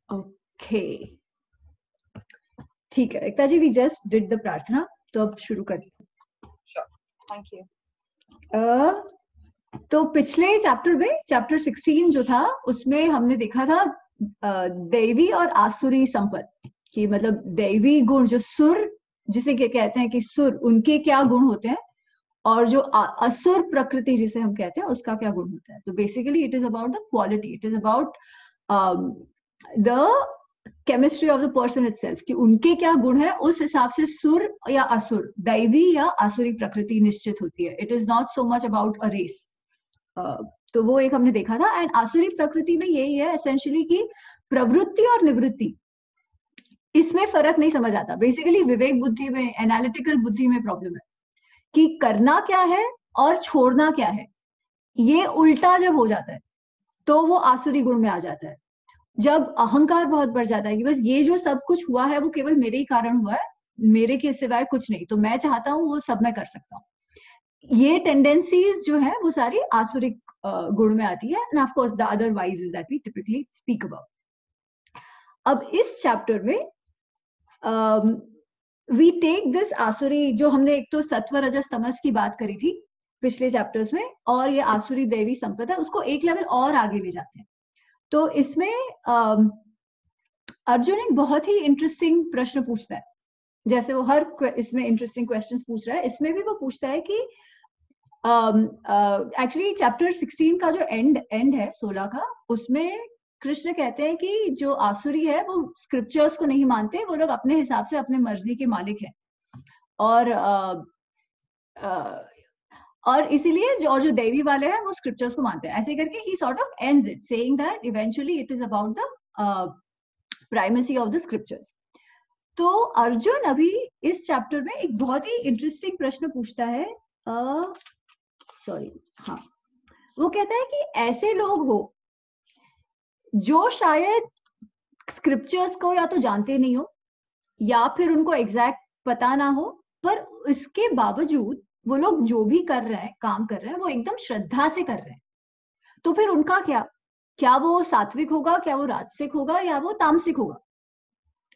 Okay, ठीक है एकता जी, we just did the प्रार्थना, तो अब शुरू करें। Sure, thank you. तो पिछले चैप्टर में, चैप्टर 16 जो था, उसमें हमने देखा था दैवी और आसुरी संपत्ति, कि मतलब दैवी गुण जो सुर, जिसे क्या कहते हैं कि सुर, उनके क्या गुण होते हैं, और जो असुर प्रकृति जिसे हम कहते हैं, उसका क्या गुण होता है। तो basically it is about the quality, it is about the chemistry of the person itself, कि उनके क्या गुण है, उस हिसाब से सुर या असुर, दैवी या आसुरी प्रकृति निश्चित होती है। It is not so much about a race. तो वो एक हमने देखा था। एंड आसुरी प्रकृति में यही है एसेंशियली कि प्रवृत्ति और निवृत्ति, इसमें फर्क नहीं समझ आता। बेसिकली विवेक बुद्धि में, एनालिटिकल बुद्धि में प्रॉब्लम है कि करना क्या है और छोड़ना क्या है। ये उल्टा जब हो जाता है तो वो आसुरी गुण में आ जाता है। जब अहंकार बहुत बढ़ जाता है कि बस ये जो सब कुछ हुआ है वो केवल मेरे ही कारण हुआ है, मेरे के सिवाय कुछ नहीं, तो मैं चाहता हूं वो सब मैं कर सकता हूँ, ये टेंडेंसीज जो है वो सारी आसुरिक गुण में आती है। And of course the other wises that we typically speak about. अब इस चैप्टर में वी टेक दिस आसुरी, जो हमने एक तो सत्व रजस तमस की बात करी थी पिछले चैप्टर्स में, और ये आसुरी दैवी संपदा, उसको एक लेवल और आगे ले जाते हैं। तो इसमें अर्जुन एक बहुत ही इंटरेस्टिंग प्रश्न पूछता है, जैसे वो हर इसमें इंटरेस्टिंग क्वेश्चंस पूछ रहा है, इसमें भी वो पूछता है कि एक्चुअली चैप्टर 16 का जो एंड है 16 का, उसमें कृष्ण कहते हैं कि जो आसुरी है वो स्क्रिप्चर्स को नहीं मानते, वो लोग अपने हिसाब से अपने मर्जी के मालिक हैं, और इसीलिए जो दैवी वाले हैं वो स्क्रिप्चर्स को मानते हैं। ऐसे करके ही sort of ends it saying that eventually it is about the primacy of the scriptures. तो अर्जुन अभी इस चैप्टर में एक बहुत ही इंटरेस्टिंग प्रश्न पूछता है। हाँ, वो कहता है कि ऐसे लोग हो जो शायद स्क्रिप्चर्स को या तो जानते नहीं हो या फिर उनको एग्जैक्ट पता ना हो, पर इसके बावजूद वो लोग जो भी कर रहे हैं, काम कर रहे हैं, वो एकदम श्रद्धा से कर रहे हैं। तो फिर उनका क्या वो सात्विक होगा, क्या वो राजसिक होगा, या वो तामसिक होगा?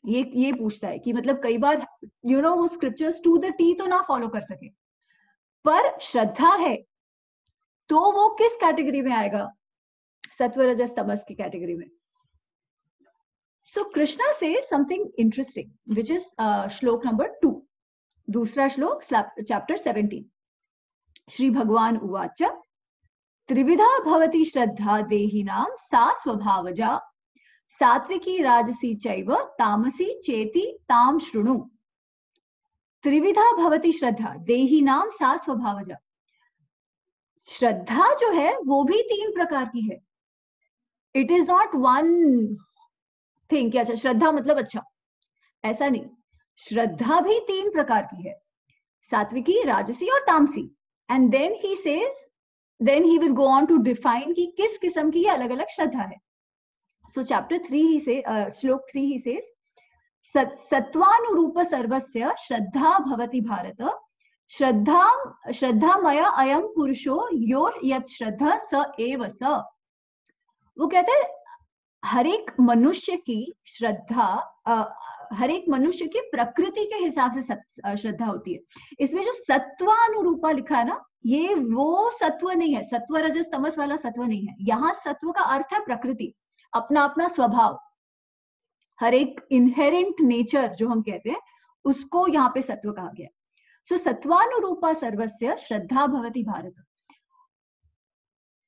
ये पूछता है कि मतलब कई बार वो स्क्रिप्चर्स टू द टी तो ना फॉलो कर सके, पर श्रद्धा है, तो वो किस कैटेगरी में आएगा? सत्व रजस तमस की कैटेगरी में। So Krishna says something interesting, which is shloka number 2, दूसरा श्लोक, चैप्टर 17। श्री भगवान उवाच त्रिविधा भवति श्रद्धा देहिनां सा स्वभावजा सात्विकी राजसी चैव तामसी चेति ताम शृणु। त्रिविधा भवति श्रद्धा देहिनां सा स्वभावजा, श्रद्धा जो है वो भी 3 प्रकार की है। It is not one thing कि अच्छा श्रद्धा मतलब अच्छा, ऐसा नहीं। श्रद्धा भी 3 प्रकार की है, सात्विकी, राजसी और तामसी। And then he says, then he will go on to define कि किस किस्म की ये अलग अलग श्रद्धा है। सो चैप्टर 3 ही से श्लोक 3 ही सेज सत्वानुरूप सर्वस्य श्रद्धा भवति भारत श्रद्धामय अयम पुरुषो यो यत् श्रद्धा स एव स। वो कहते हैं हर एक मनुष्य की श्रद्धा, हर एक मनुष्य की प्रकृति के हिसाब से श्रद्धा होती है। इसमें जो सत्वानुरूपा लिखा है ना, ये वो सत्व नहीं है, सत्व रजस तमस वाला सत्व नहीं है। यहाँ सत्व का अर्थ है प्रकृति, अपना अपना स्वभाव, हर एक इनहेरेंट नेचर जो हम कहते हैं, उसको यहाँ पे सत्व कहा गया। सो सत्वानुरूपा सर्वस्य श्रद्धा भवति भारत,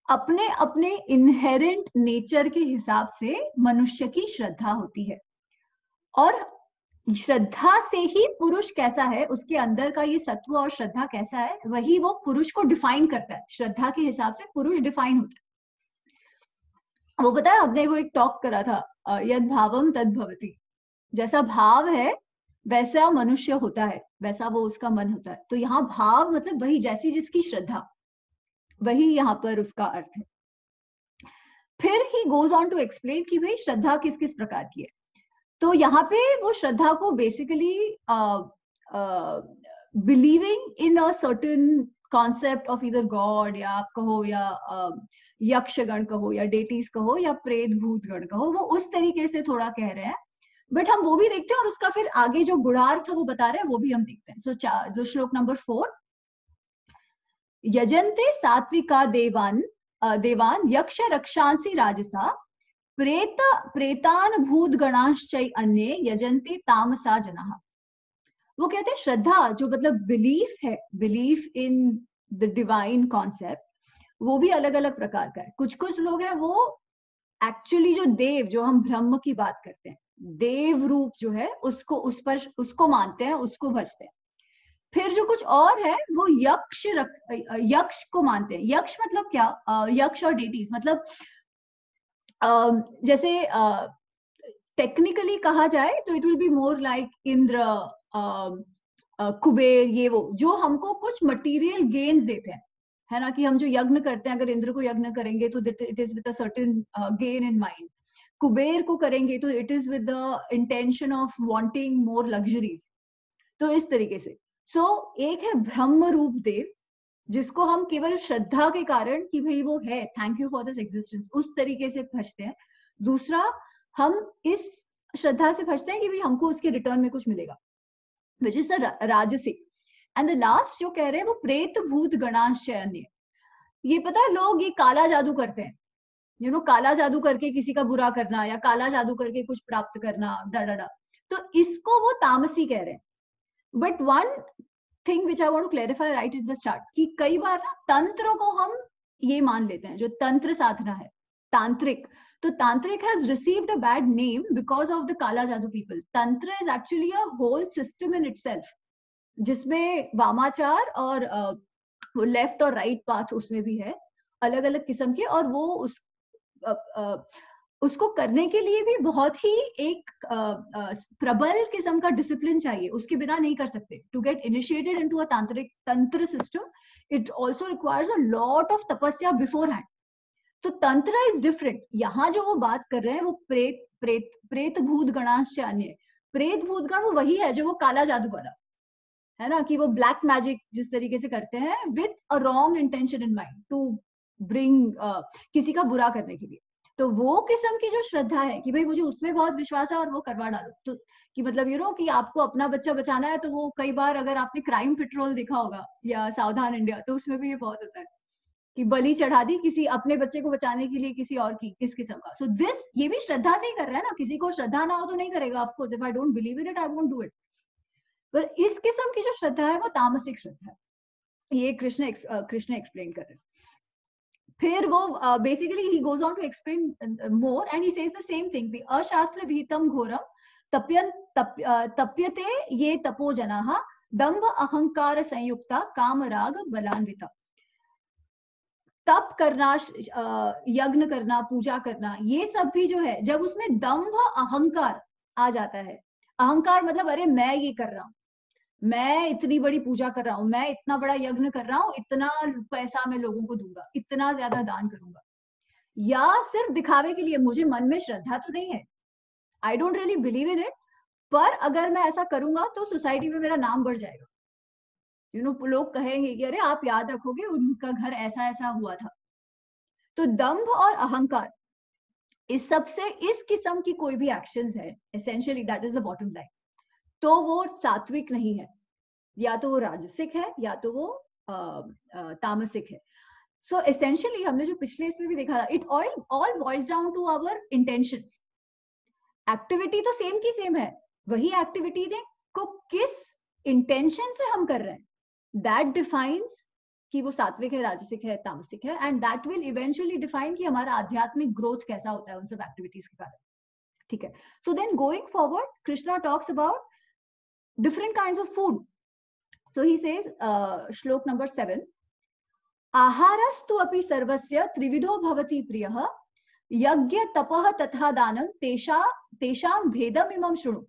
अपने अपने इनहेरेंट नेचर के हिसाब से मनुष्य की श्रद्धा होती है, और श्रद्धा से ही पुरुष कैसा है, उसके अंदर का ये सत्व और श्रद्धा कैसा है, वही वो पुरुष को डिफाइन करता है। श्रद्धा के हिसाब से पुरुष डिफाइन होता है। वो पता है, हमने वो एक टॉक करा था, यद भावम तद भवति, जैसा भाव है वैसा मनुष्य होता है, वैसा वो उसका मन होता है। तो यहाँ भाव मतलब वही, जैसी जिसकी श्रद्धा, वही यहाँ पर उसका अर्थ है। फिर he goes on to explain कि भाई श्रद्धा किस किस प्रकार की है। तो यहाँ पे वो श्रद्धा को basically believing in a certain concept of इधर गॉड, या आप कहो या यक्षगण कहो या डेटीज कहो या प्रेत भूत गण कहो, वो उस तरीके से थोड़ा कह रहे हैं। बट हम वो भी देखते हैं और उसका फिर आगे जो गुणार्थ वो बता रहे हैं वो भी हम देखते हैं। सो जो श्लोक नंबर 4, यजन्ते सात्विका देवान यक्ष रक्षांसी राजसा प्रेतान भूत गणांश्चै अन्ये यजन्ते तामसा जनाः। वो कहते हैं श्रद्धा जो मतलब बिलीफ है, belief in the divine concept, वो भी अलग अलग प्रकार का है। कुछ कुछ लोग हैं वो एक्चुअली जो देव, जो हम ब्रह्म की बात करते हैं, देव रूप जो है उसको मानते हैं, उसको भजते हैं। फिर जो कुछ और है वो यक्ष को मानते हैं। यक्ष मतलब क्या, यक्ष और डेटीज मतलब जैसे टेक्निकली कहा जाए तो it will be more like Indra, Kuber, ये वो जो हमको कुछ मटेरियल गेन्स देते हैं, है ना, कि हम जो यज्ञ करते हैं, अगर इंद्र को यज्ञ करेंगे तो it is with a certain gain in mind, Kuber को करेंगे तो it is with the intention of wanting more luxuries. तो इस तरीके से एक है ब्रह्म रूप देव जिसको हम केवल श्रद्धा के कारण कि भाई वो है, thank you for this existence, उस तरीके से भजते हैं। दूसरा, हम इस श्रद्धा से भजते हैं कि भाई हमको उसके रिटर्न में कुछ मिलेगा, which is rajasic. And the last जो कह रहे हैं वो प्रेत भूत गणांश अन्य। ये पता है लोग ये काला जादू करते हैं, यू नो, काला जादू करके किसी का बुरा करना या काला जादू करके कुछ प्राप्त करना, डा, तो इसको वो तामसी कह रहे हैं। But one thing which I want to clarify right at the start, कि कई बार ना तंत्र को हम ये मान लेते हैं, जो तंत्र साधना है, तांत्रिक, तो तांत्रिक has received a bad name because of the काला जादू people. तंत्र is actually a whole system in itself, जिसमें वामाचार और वो लेफ्ट और राइट पाथ उसमें भी है, अलग अलग किस्म के, और वो उसको करने के लिए भी बहुत ही एक प्रबल किस्म का डिसिप्लिन चाहिए, उसके बिना नहीं कर सकते। To get initiated into a tantric tantra system, it also requires a lot of tapasya beforehand. तो तंत्र इज डिफरेंट। यहाँ जो वो बात कर रहे हैं वो प्रेत भूत गणांश अन्य, प्रेत भूत गण वो वही है जो वो काला जादू वाला है ना, कि वो ब्लैक मैजिक जिस तरीके से करते हैं with a wrong intention in mind to bring किसी का बुरा करने के लिए। तो वो किस्म की जो श्रद्धा है कि भाई मुझे उसमें बहुत विश्वास है और वो करवा डालो, तो कि मतलब यू नो कि आपको अपना बच्चा बचाना है, तो वो कई बार अगर आपने क्राइम पेट्रोल देखा होगा या सावधान इंडिया, तो उसमें भी ये बहुत होता है कि बलि चढ़ा दी किसी अपने बच्चे को बचाने के लिए किसी और की, इस किस्म का। सो दिस ये भी श्रद्धा से ही कर रहा है ना, किसी को श्रद्धा ना हो तो नहीं करेगा, of course, if I don't believe in it I won't do it. पर इस किस्म की जो श्रद्धा है वो तामसिक श्रद्धा है, ये कृष्ण एक्सप्लेन कर रहे हैं। फिर वो basically he goes on to explain more and he says the same thing, the अशास्त्र विहितम घोरम तप्यते ये तपो जनाः दंभ अहंकार संयुक्ता काम राग बलान्विता। तप करना, यज्ञ करना, पूजा करना, ये सब भी जो है, जब उसमें दंभ अहंकार आ जाता है, अहंकार मतलब अरे मैं ये कर रहा हूं, मैं इतनी बड़ी पूजा कर रहा हूँ, मैं इतना बड़ा यज्ञ कर रहा हूँ, इतना पैसा मैं लोगों को दूंगा, इतना ज्यादा दान करूंगा, या सिर्फ दिखावे के लिए, मुझे मन में श्रद्धा तो नहीं है, I don't really believe in it, पर अगर मैं ऐसा करूंगा तो सोसाइटी में मेरा नाम बढ़ जाएगा, यू नो, लोग कहेंगे कि अरे आप याद रखोगे उनका घर ऐसा ऐसा हुआ था। तो दंभ और अहंकार, इस सबसे इस किस्म की कोई भी एक्शंस है, essentially that is the bottom line, तो वो सात्विक नहीं है, या तो वो राजसिक है या तो वो तामसिक है। सो एसेंशियली हमने जो पिछले इसमें भी देखा था, it all boils down to our intentions. Activity तो सेम की सेम है, वही एक्टिविटी ने को किस इंटेंशन से हम कर रहे हैं, दैट डिफाइंस कि वो सात्विक है, राजसिक है, तामसिक है, and that will eventually define कि हमारा आध्यात्मिक ग्रोथ कैसा होता है उन सब एक्टिविटीज के कारण। ठीक है, so then going forward Krishna talks about different kinds of food. So he says, shlok number 7, aharastu api sarvasya trividho bhavati priyah यज्ञ तपः तथा दानम तेषाम भेदम इमम शृणु।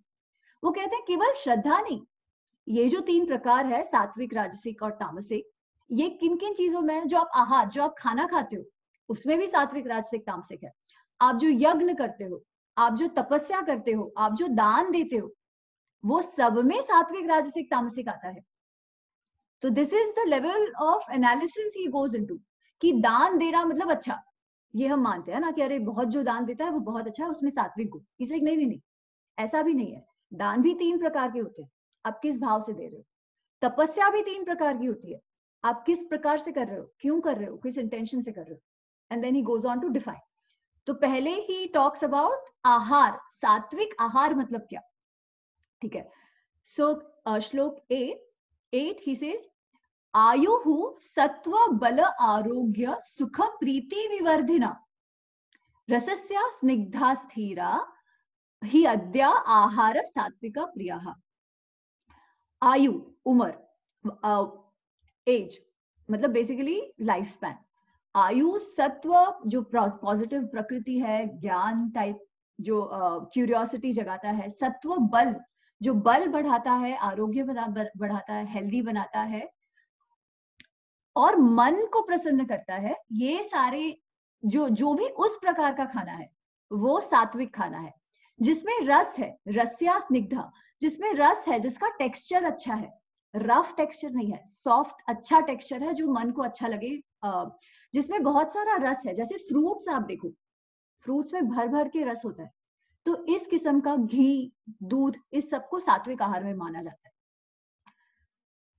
वो कहते हैं केवल श्रद्धा नहीं, ये जो 3 प्रकार है, सात्विक, राजसिक और तामसिक, ये किन किन चीजों में, जो आप आहार, जो आप खाना खाते हो, उसमें भी सात्विक, राजसिक, तामसिक है। आप जो यज्ञ करते हो, आप जो तपस्या करते हो, आप जो दान देते हो, वो सब में सात्विक, राजसिक, तामसिक आता है। तो this is the level of analysis he goes into, कि दान देना मतलब अच्छा, ये हम मानते हैं ना कि अरे बहुत जो दान देता है वो बहुत अच्छा है, उसमें सात्विक गुण। इसलिए नहीं नहीं नहीं, ऐसा भी नहीं है। दान भी 3 प्रकार के होते हैं, आप किस भाव से दे रहे हो। तपस्या भी 3 प्रकार की होती है, आप किस प्रकार से कर रहे हो, क्यों कर रहे हो, किस इंटेंशन से कर रहे हो। And then he goes on to define. तो पहले ही टॉक्स अबाउट आहार, सात्विक आहार मतलब क्या, ठीक है। सो श्लोक 8 ही सेज आयुहु सत्व बल आरोग्य सुख प्रीति विवर्धिना रसस्या स्निग्धा स्थिरा ही अद्या आहार सात्विका प्रिया। आयु, उम्र, एज मतलब बेसिकली लाइफ स्पैन। आयु सत्व जो पॉजिटिव प्रकृति है, ज्ञान टाइप जो क्यूरियोसिटी जगाता है। सत्व बल जो बल बढ़ाता है, आरोग्य बढ़ाता है, हेल्दी बनाता है और मन को प्रसन्न करता है। ये सारे जो भी उस प्रकार का खाना है वो सात्विक खाना है, जिसमें रस है, रस्या स्निग्धा, जिसमें रस है, जिसका टेक्सचर अच्छा है, रफ टेक्सचर नहीं है, सॉफ्ट अच्छा टेक्सचर है जो मन को अच्छा लगे, जिसमें बहुत सारा रस है। जैसे फ्रूट्स आप देखो, फ्रूट्स में भर भर के रस होता है। तो इस किस्म का घी, दूध, इस सबको सात्विक आहार में माना जाता है।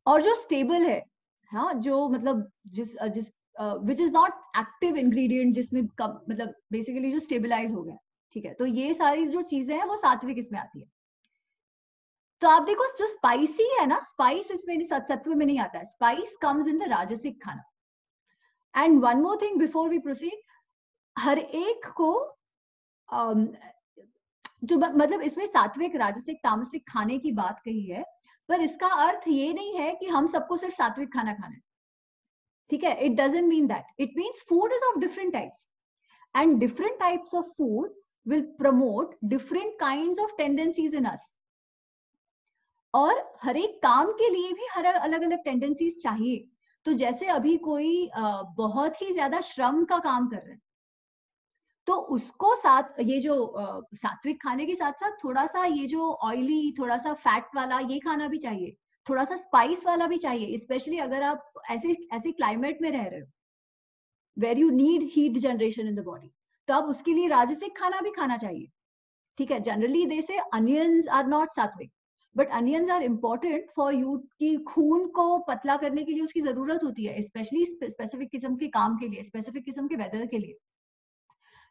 और जो स्टेबल है, हाँ, जो मतलब जिस जिस which is not active ingredient, जिसमें मतलब बेसिकली जो स्टेबलाइज हो गया, ठीक है। तो ये सारी जो चीजें हैं वो सात्विक इसमें आती है। तो आप देखो जो स्पाइसी है ना, स्पाइस इसमें सत्व में नहीं आता है, spice comes in the rajasic खाना। And one more thing before we proceed, हर एक को जो मतलब इसमें सात्विक, राजसिक, तामसिक खाने की बात कही है, पर इसका अर्थ ये नहीं है कि हम सबको सिर्फ सात्विक खाना खाना है, ठीक है। It doesn't mean that, it means food is of different types and different types of food will promote different kinds of tendencies in us. और हर एक काम के लिए भी हर अलग अलग टेंडेंसीज चाहिए। तो जैसे अभी कोई बहुत ही ज्यादा श्रम का काम कर रहे हैं, तो उसको साथ ये जो सात्विक खाने के साथ साथ थोड़ा सा ये जो ऑयली, थोड़ा सा फैट वाला ये खाना भी चाहिए, थोड़ा सा स्पाइस वाला भी चाहिए। स्पेशली अगर आप ऐसे ऐसे क्लाइमेट में रह रहे हो where you need heat generation in the body, तो आप उसके लिए राजसिक खाना भी खाना चाहिए, ठीक है। Generally they say onions are not sattvic, but onions are important for you, कि खून को पतला करने के लिए उसकी जरूरत होती है, स्पेशली स्पेसिफिक किस्म के काम के लिए, स्पेसिफिक किस्म के वेदर के लिए।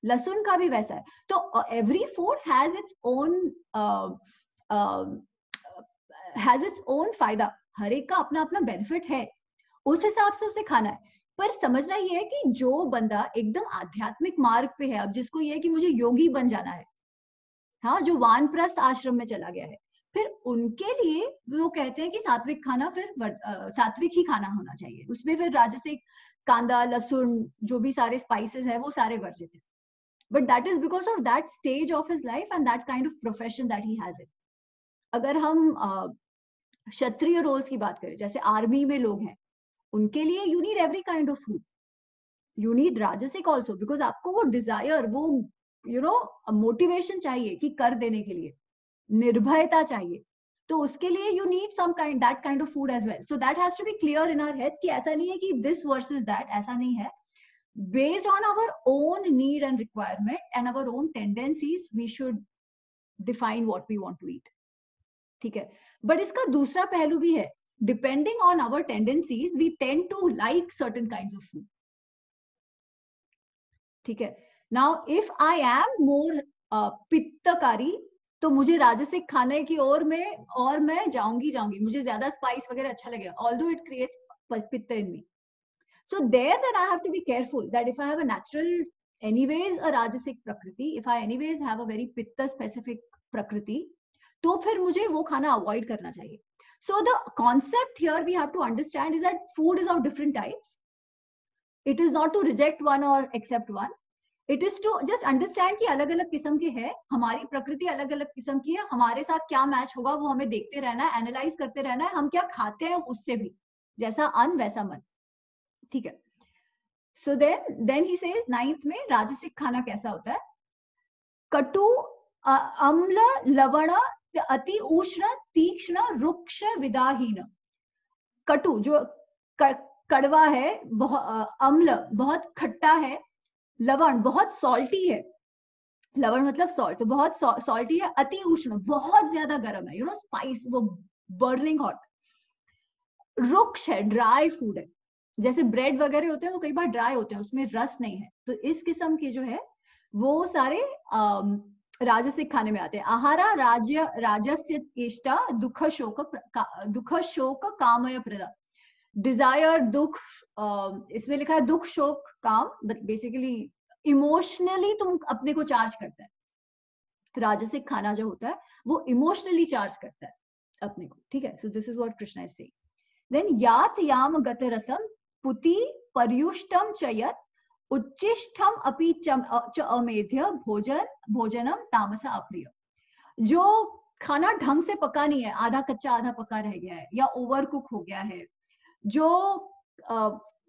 लहसुन का भी वैसा है। तो every food has its own फायदा, हर एक का अपना अपना बेनिफिट है, उस हिसाब से उसे खाना है। पर समझना ये है कि जो बंदा एकदम आध्यात्मिक मार्ग पे है, अब जिसको ये है कि मुझे योगी बन जाना है, हाँ, जो वानप्रस्थ आश्रम में चला गया है, फिर उनके लिए वो कहते हैं कि सात्विक खाना फिर सात्विक ही खाना होना चाहिए, उसमें फिर राजसिक, कांदा, लहसुन, जो भी सारे स्पाइसेस है वो सारे वर्जित है। But that is because of that stage of his life and that kind of profession that he has it. अगर हम क्षत्रिय रोल्स की बात करें, जैसे आर्मी में लोग हैं, उनके लिए you need every kind of food, you need राजसिक ऑल्सो, बिकॉज आपको वो डिजायर, वो मोटिवेशन चाहिए कि कर देने के लिए, निर्भयता चाहिए। तो उसके लिए you need some kind, that kind of food as well. So that has to be clear in our head कि ऐसा नहीं है कि दिस वर्सेस दैट, ऐसा नहीं है। Based on our own need and requirement and our own tendencies, we should define what we want to eat, ठीक है। बट इसका दूसरा पहलू भी है, depending on our tendencies we tend to like certain kinds of food, ठीक है। Now if I am more पित्तकारी, तो मुझे राजसिक खाने की ओर में और मैं जाऊंगी, मुझे ज्यादा स्पाइस वगैरह अच्छा लगेगा, although it creates पित्त in me. So there then I have to be careful that if I have a natural, anyways a rajasic prakriti, if I anyways have a very pitta specific prakriti, तो फिर मुझे वो खाना avoid करना चाहिए। So the concept here we have to understand is that food is of different types. It is not to reject one or accept one. It is to just understand कि अलग अलग किस्म के हैं, हमारी प्रकृति अलग अलग किस्म की है, हमारे साथ क्या मैच होगा वो हमें देखते रहना है, एनालाइज करते रहना है, हम क्या खाते हैं उससे भी, जैसा अन्न वैसा मन, ठीक है। So then he says 9th में राजसिक खाना कैसा होता है, कटु, अम्ल, लवण, अति उष्ण, तीक्ष्ण, रुक्ष, विदाहीन। कटु जो कड़वा है, बहुत अम्ल बहुत खट्टा है, लवण बहुत सॉल्टी है, लवण मतलब सॉल्ट, तो बहुत सॉल्टी है, अति उष्ण बहुत ज्यादा गर्म है, स्पाइस, वो बर्निंग हॉट। रुक्ष है, ड्राई फूड है, जैसे ब्रेड वगैरह होते हैं वो कई बार ड्राई होते हैं, उसमें रस नहीं है, तो इस किस्म के जो है वो सारे राजसिक खाने में आते हैं। आहारा राजस्य इष्टा दुख शोक कामय प्रदा, डिजायर दुख, इसमें लिखा है दुख शोक काम, बट बेसिकली इमोशनली तुम अपने को चार्ज करता है। राजसिक खाना जो होता है वो इमोशनली चार्ज करता है अपने को, ठीक है। So this is what Krishna is saying. Then यात याम गत रसम पुति पर्युष्टम चयत उच्चिष्टम अपि च अमेध्य भोजनम तामसा अप्रिय। जो खाना ढंग से पका नहीं है, आधा कच्चा आधा पका रह गया है या ओवर कुक हो गया है, जो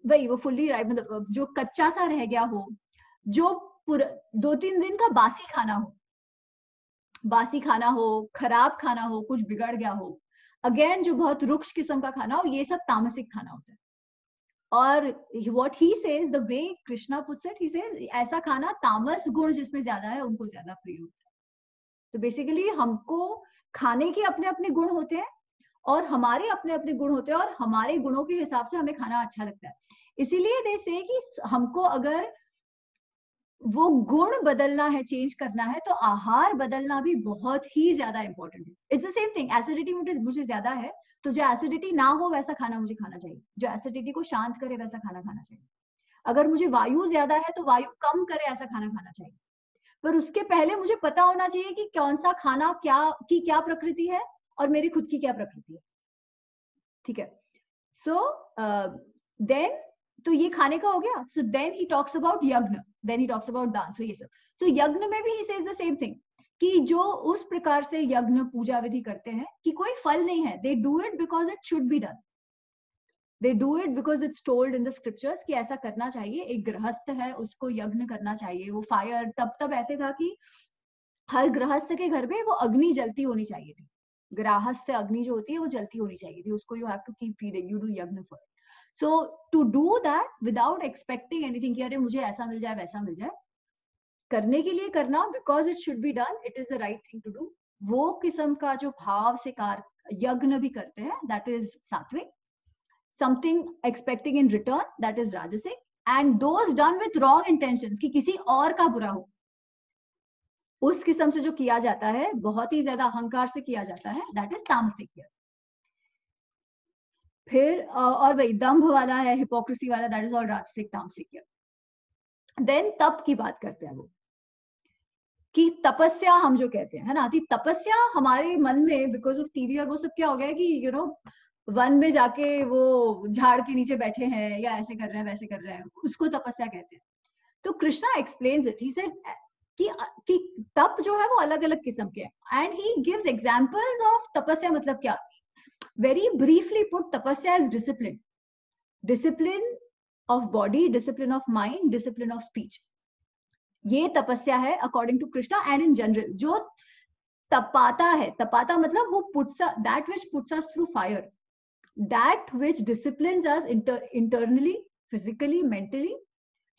वही वो फुल्ली राइट मतलब जो कच्चा सा रह गया हो, जो 2-3 दिन का बासी खाना हो, खराब खाना हो, कुछ बिगड़ गया हो, अगेन जो बहुत रुक्ष किस्म का खाना हो, ये सब तामसिक खाना होता है। और what he says, the way Krishna puts it, he says ऐसा खाना तामस गुण जिसमें ज्यादा है उनको ज्यादा प्रिय होता है। तो बेसिकली हमको खाने के अपने अपने गुण होते हैं और हमारे अपने अपने गुण होते हैं, और हमारे गुणों के हिसाब से हमें खाना अच्छा लगता है। इसीलिए दे से कि हमको अगर वो गुण बदलना है, चेंज करना है, तो आहार बदलना भी बहुत ही ज्यादा इंपॉर्टेंट है। It's the same thing, acidity मुझे ज्यादा है तो जो एसिडिटी ना हो वैसा खाना मुझे खाना चाहिए, जो एसिडिटी को शांत करे वैसा खाना खाना चाहिए। अगर मुझे वायु ज्यादा है तो वायु कम करे ऐसा खाना खाना चाहिए। पर उसके पहले मुझे पता होना चाहिए कि कौन सा खाना क्या प्रकृति है और मेरी खुद की क्या प्रकृति है, ठीक है। सो देन तो ये खाने का हो गया। So then he talks about yajna, then he talks about daan. So ये सब, सो यज्ञ में भी he says the same thing कि जो उस प्रकार से यज्ञ पूजा विधि करते हैं कि कोई फल नहीं है, they do it because it should be done, they do it because it's told in the scriptures कि ऐसा करना चाहिए। एक गृहस्थ है उसको यज्ञ करना चाहिए। वो फायर तब ऐसे था कि हर गृहस्थ के घर में वो अग्नि जलती होनी चाहिए थी, गृहस्थ अग्नि जो होती है वो जलती होनी चाहिए थी, उसको you have to keep feeding, you do yagya for it. So to do that without expecting anything कि अरे मुझे ऐसा मिल जाए वैसा मिल जाए, करने के लिए करना because it should be done, it is the right thing to do, वो किस्म का जो भाव से यज्ञ भी करते हैं, that is sattvic. Something expecting in return, that is rajasic. And those done with wrong intentions कि किसी और का बुरा हो, उस किस्म से जो किया जाता है, बहुत ही ज्यादा अहंकार से किया जाता है, दैट इज तामसिक। फिर और वही दंभ वाला है, हिपोक्रेसी वाला, दैट इज ऑल राजसिक तामसिक। देन तप की बात करते हैं वो कि तपस्या हम जो कहते हैं, है ना, तपस्या हमारे मन में बिकॉज ऑफ टीवी और वो सब क्या हो गया है कि वन में जाके वो झाड़ के नीचे बैठे हैं या ऐसे कर रहे हैं वैसे कर रहे हैं, उसको तपस्या कहते हैं। तो Krishna explains it, he said कि तप जो है वो अलग अलग किस्म के हैं, and he gives examples of tapasya मतलब क्या। Very briefly put, tapasya is discipline of body, discipline of mind, discipline of speech. ये तपस्या है according to Krishna. And in general जो तपाता है, तपाता मतलब वो that which puts us through fire, that which disciplines us internally, physically, mentally,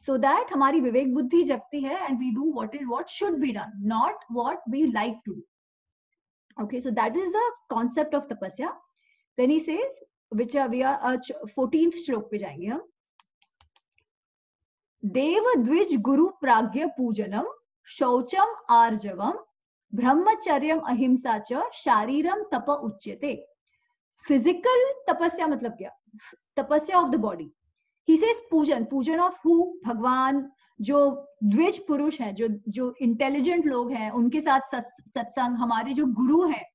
so that हमारी विवेक बुद्धि जगती है and we do what should be done, not what we like to do. Okay, so that is the concept of tapasya. Then he says, which we are 14th श्लोक पे जाएंगे हम। देव द्विज गुरु प्राज्ञ पूजनम शौचम आर्जवम ब्रह्मचर्यम अहिंसा च शारीरम तप उच्यते। फिजिकल तपस्या मतलब क्या, तपस्या of the body. He says पूजन ऑफ हु, भगवान। जो द्विज पुरुष हैं, जो इंटेलिजेंट लोग हैं, उनके साथ सत्संग, हमारे जो गुरु हैं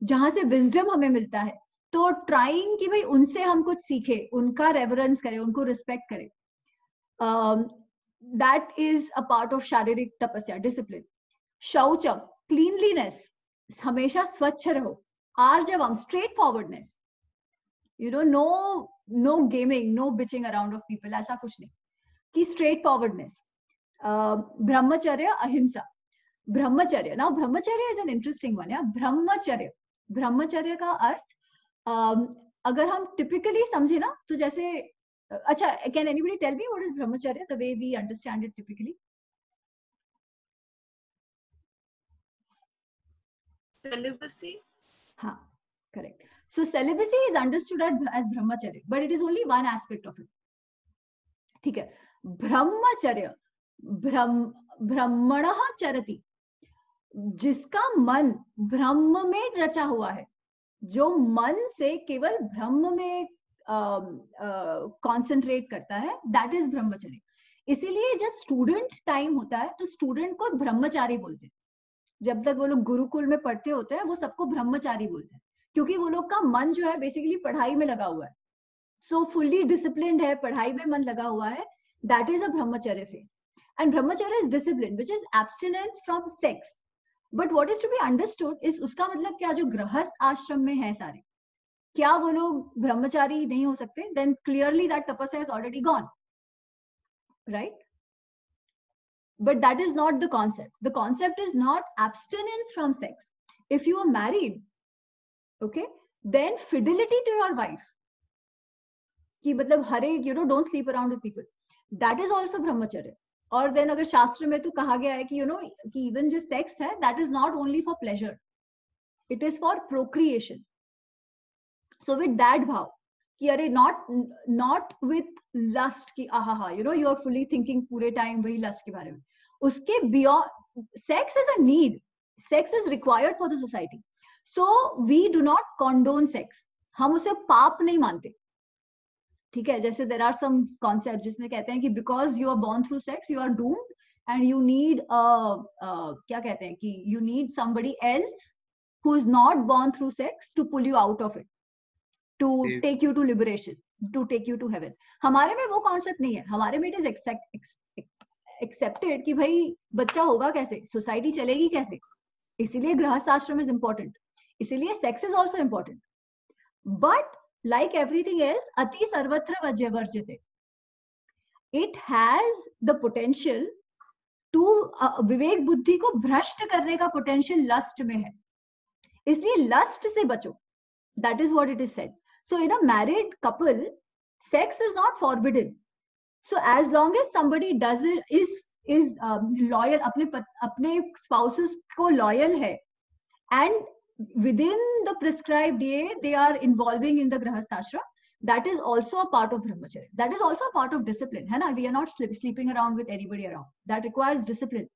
जहां से विजडम हमें मिलता है, तो ट्राइंग कि भाई उनसे हम कुछ सीखे, उनका रेवरेंस करें, उनको रिस्पेक्ट करें, that is a part of शारीरिक तपस्या, डिसिप्लिन। शौचम, क्लीनलीनेस, हमेशा स्वच्छ रहो। आर्जवम, straightforwardness, no gaming, no bitching around of people, ऐसा कुछ नहीं, कि स्ट्रेट फॉरवर्डनेस। ब्रह्मचर्य, अहिंसा। ब्रह्मचर्य, नाउ ब्रह्मचर्य इज एन इंटरेस्टिंग वन। ब्रह्मचर्य का अर्थ अगर हम टिपिकली समझे ना, तो जैसे अच्छा, can anybody tell me what is brahmacharya the way we understand it typically? Celibacy. हाँ, correct. So celibacy is understood as brahmacharya, but it is only one aspect of it. ठीक है. ब्रह्मचर्य, ब्रह्मणः चरति, जिसका मन ब्रह्म में रचा हुआ है, जो मन से केवल ब्रह्म में कॉन्सेंट्रेट करता है, दैट इज ब्रह्मचर्य. इसीलिए जब स्टूडेंट टाइम होता है तो स्टूडेंट को ब्रह्मचारी बोलते हैं. जब तक वो लोग गुरुकुल में पढ़ते होते हैं वो सबको ब्रह्मचारी बोलते हैं, क्योंकि वो लोग का मन जो है बेसिकली पढ़ाई में लगा हुआ है. सो फुल्ली डिसिप्लिन्ड है, पढ़ाई में मन लगा हुआ है, that is a brahmacharya phase. And brahmacharya is discipline which is abstinence from sex. But what is to be understood is, उसका मतलब क्या, जो गृहस्थ आश्रम में है सारे, क्या वो लोग ब्रह्मचारी नहीं हो सकते? देन क्लियरली दैट तपस्या is already gone, right? But that is not the concept. The concept is not abstinence from sex. If you are married, okay, then fidelity to your wife, कि मतलब हर एक, you know, don't sleep around with people, that is also brahmacharya. और then अगर शास्त्र में तो कहा गया है कि you know कि even जो sex है, that is not only for pleasure, it is for procreation. So with that भाव कि अरे not with lust की आहा, you know, you are fully thinking पूरे टाइम वही लस्ट के बारे में. उसके beyond, sex is a need, sex is required for the society, so we do not condone sex. हम उसे पाप नहीं मानते, ठीक है? जैसे there are some concepts जिसमें कहते हैं कि because you are born through sex you are doomed and you need क्या कहते हैं कि you need somebody else who is not born through sex to pull you out of it, to take you to liberation, to take you to heaven. हमारे में वो concept नहीं है. हमारे में it is accepted कि भाई बच्चा होगा कैसे, सोसाइटी चलेगी कैसे, इसीलिए गृहस्थ आश्रम इज इंपॉर्टेंट, इसीलिए sex is also important. But like everything else, अति सर्वत्र वर्ज्यते. It has the potential to, विवेक बुद्धि को भ्रष्ट करने का पोटेंशियल लस्ट में है, इसलिए लस्ट से बचो. That is what it is said. So in a married couple, sex is not forbidden. So as long as somebody does it, is loyal, अपने spouses को loyal है, and within the prescribed day they are involving in the grahastha ashram, that is also a part of brahmacharya. That is also a part of discipline, है ना? We are not sleeping around with anybody around. That requires discipline.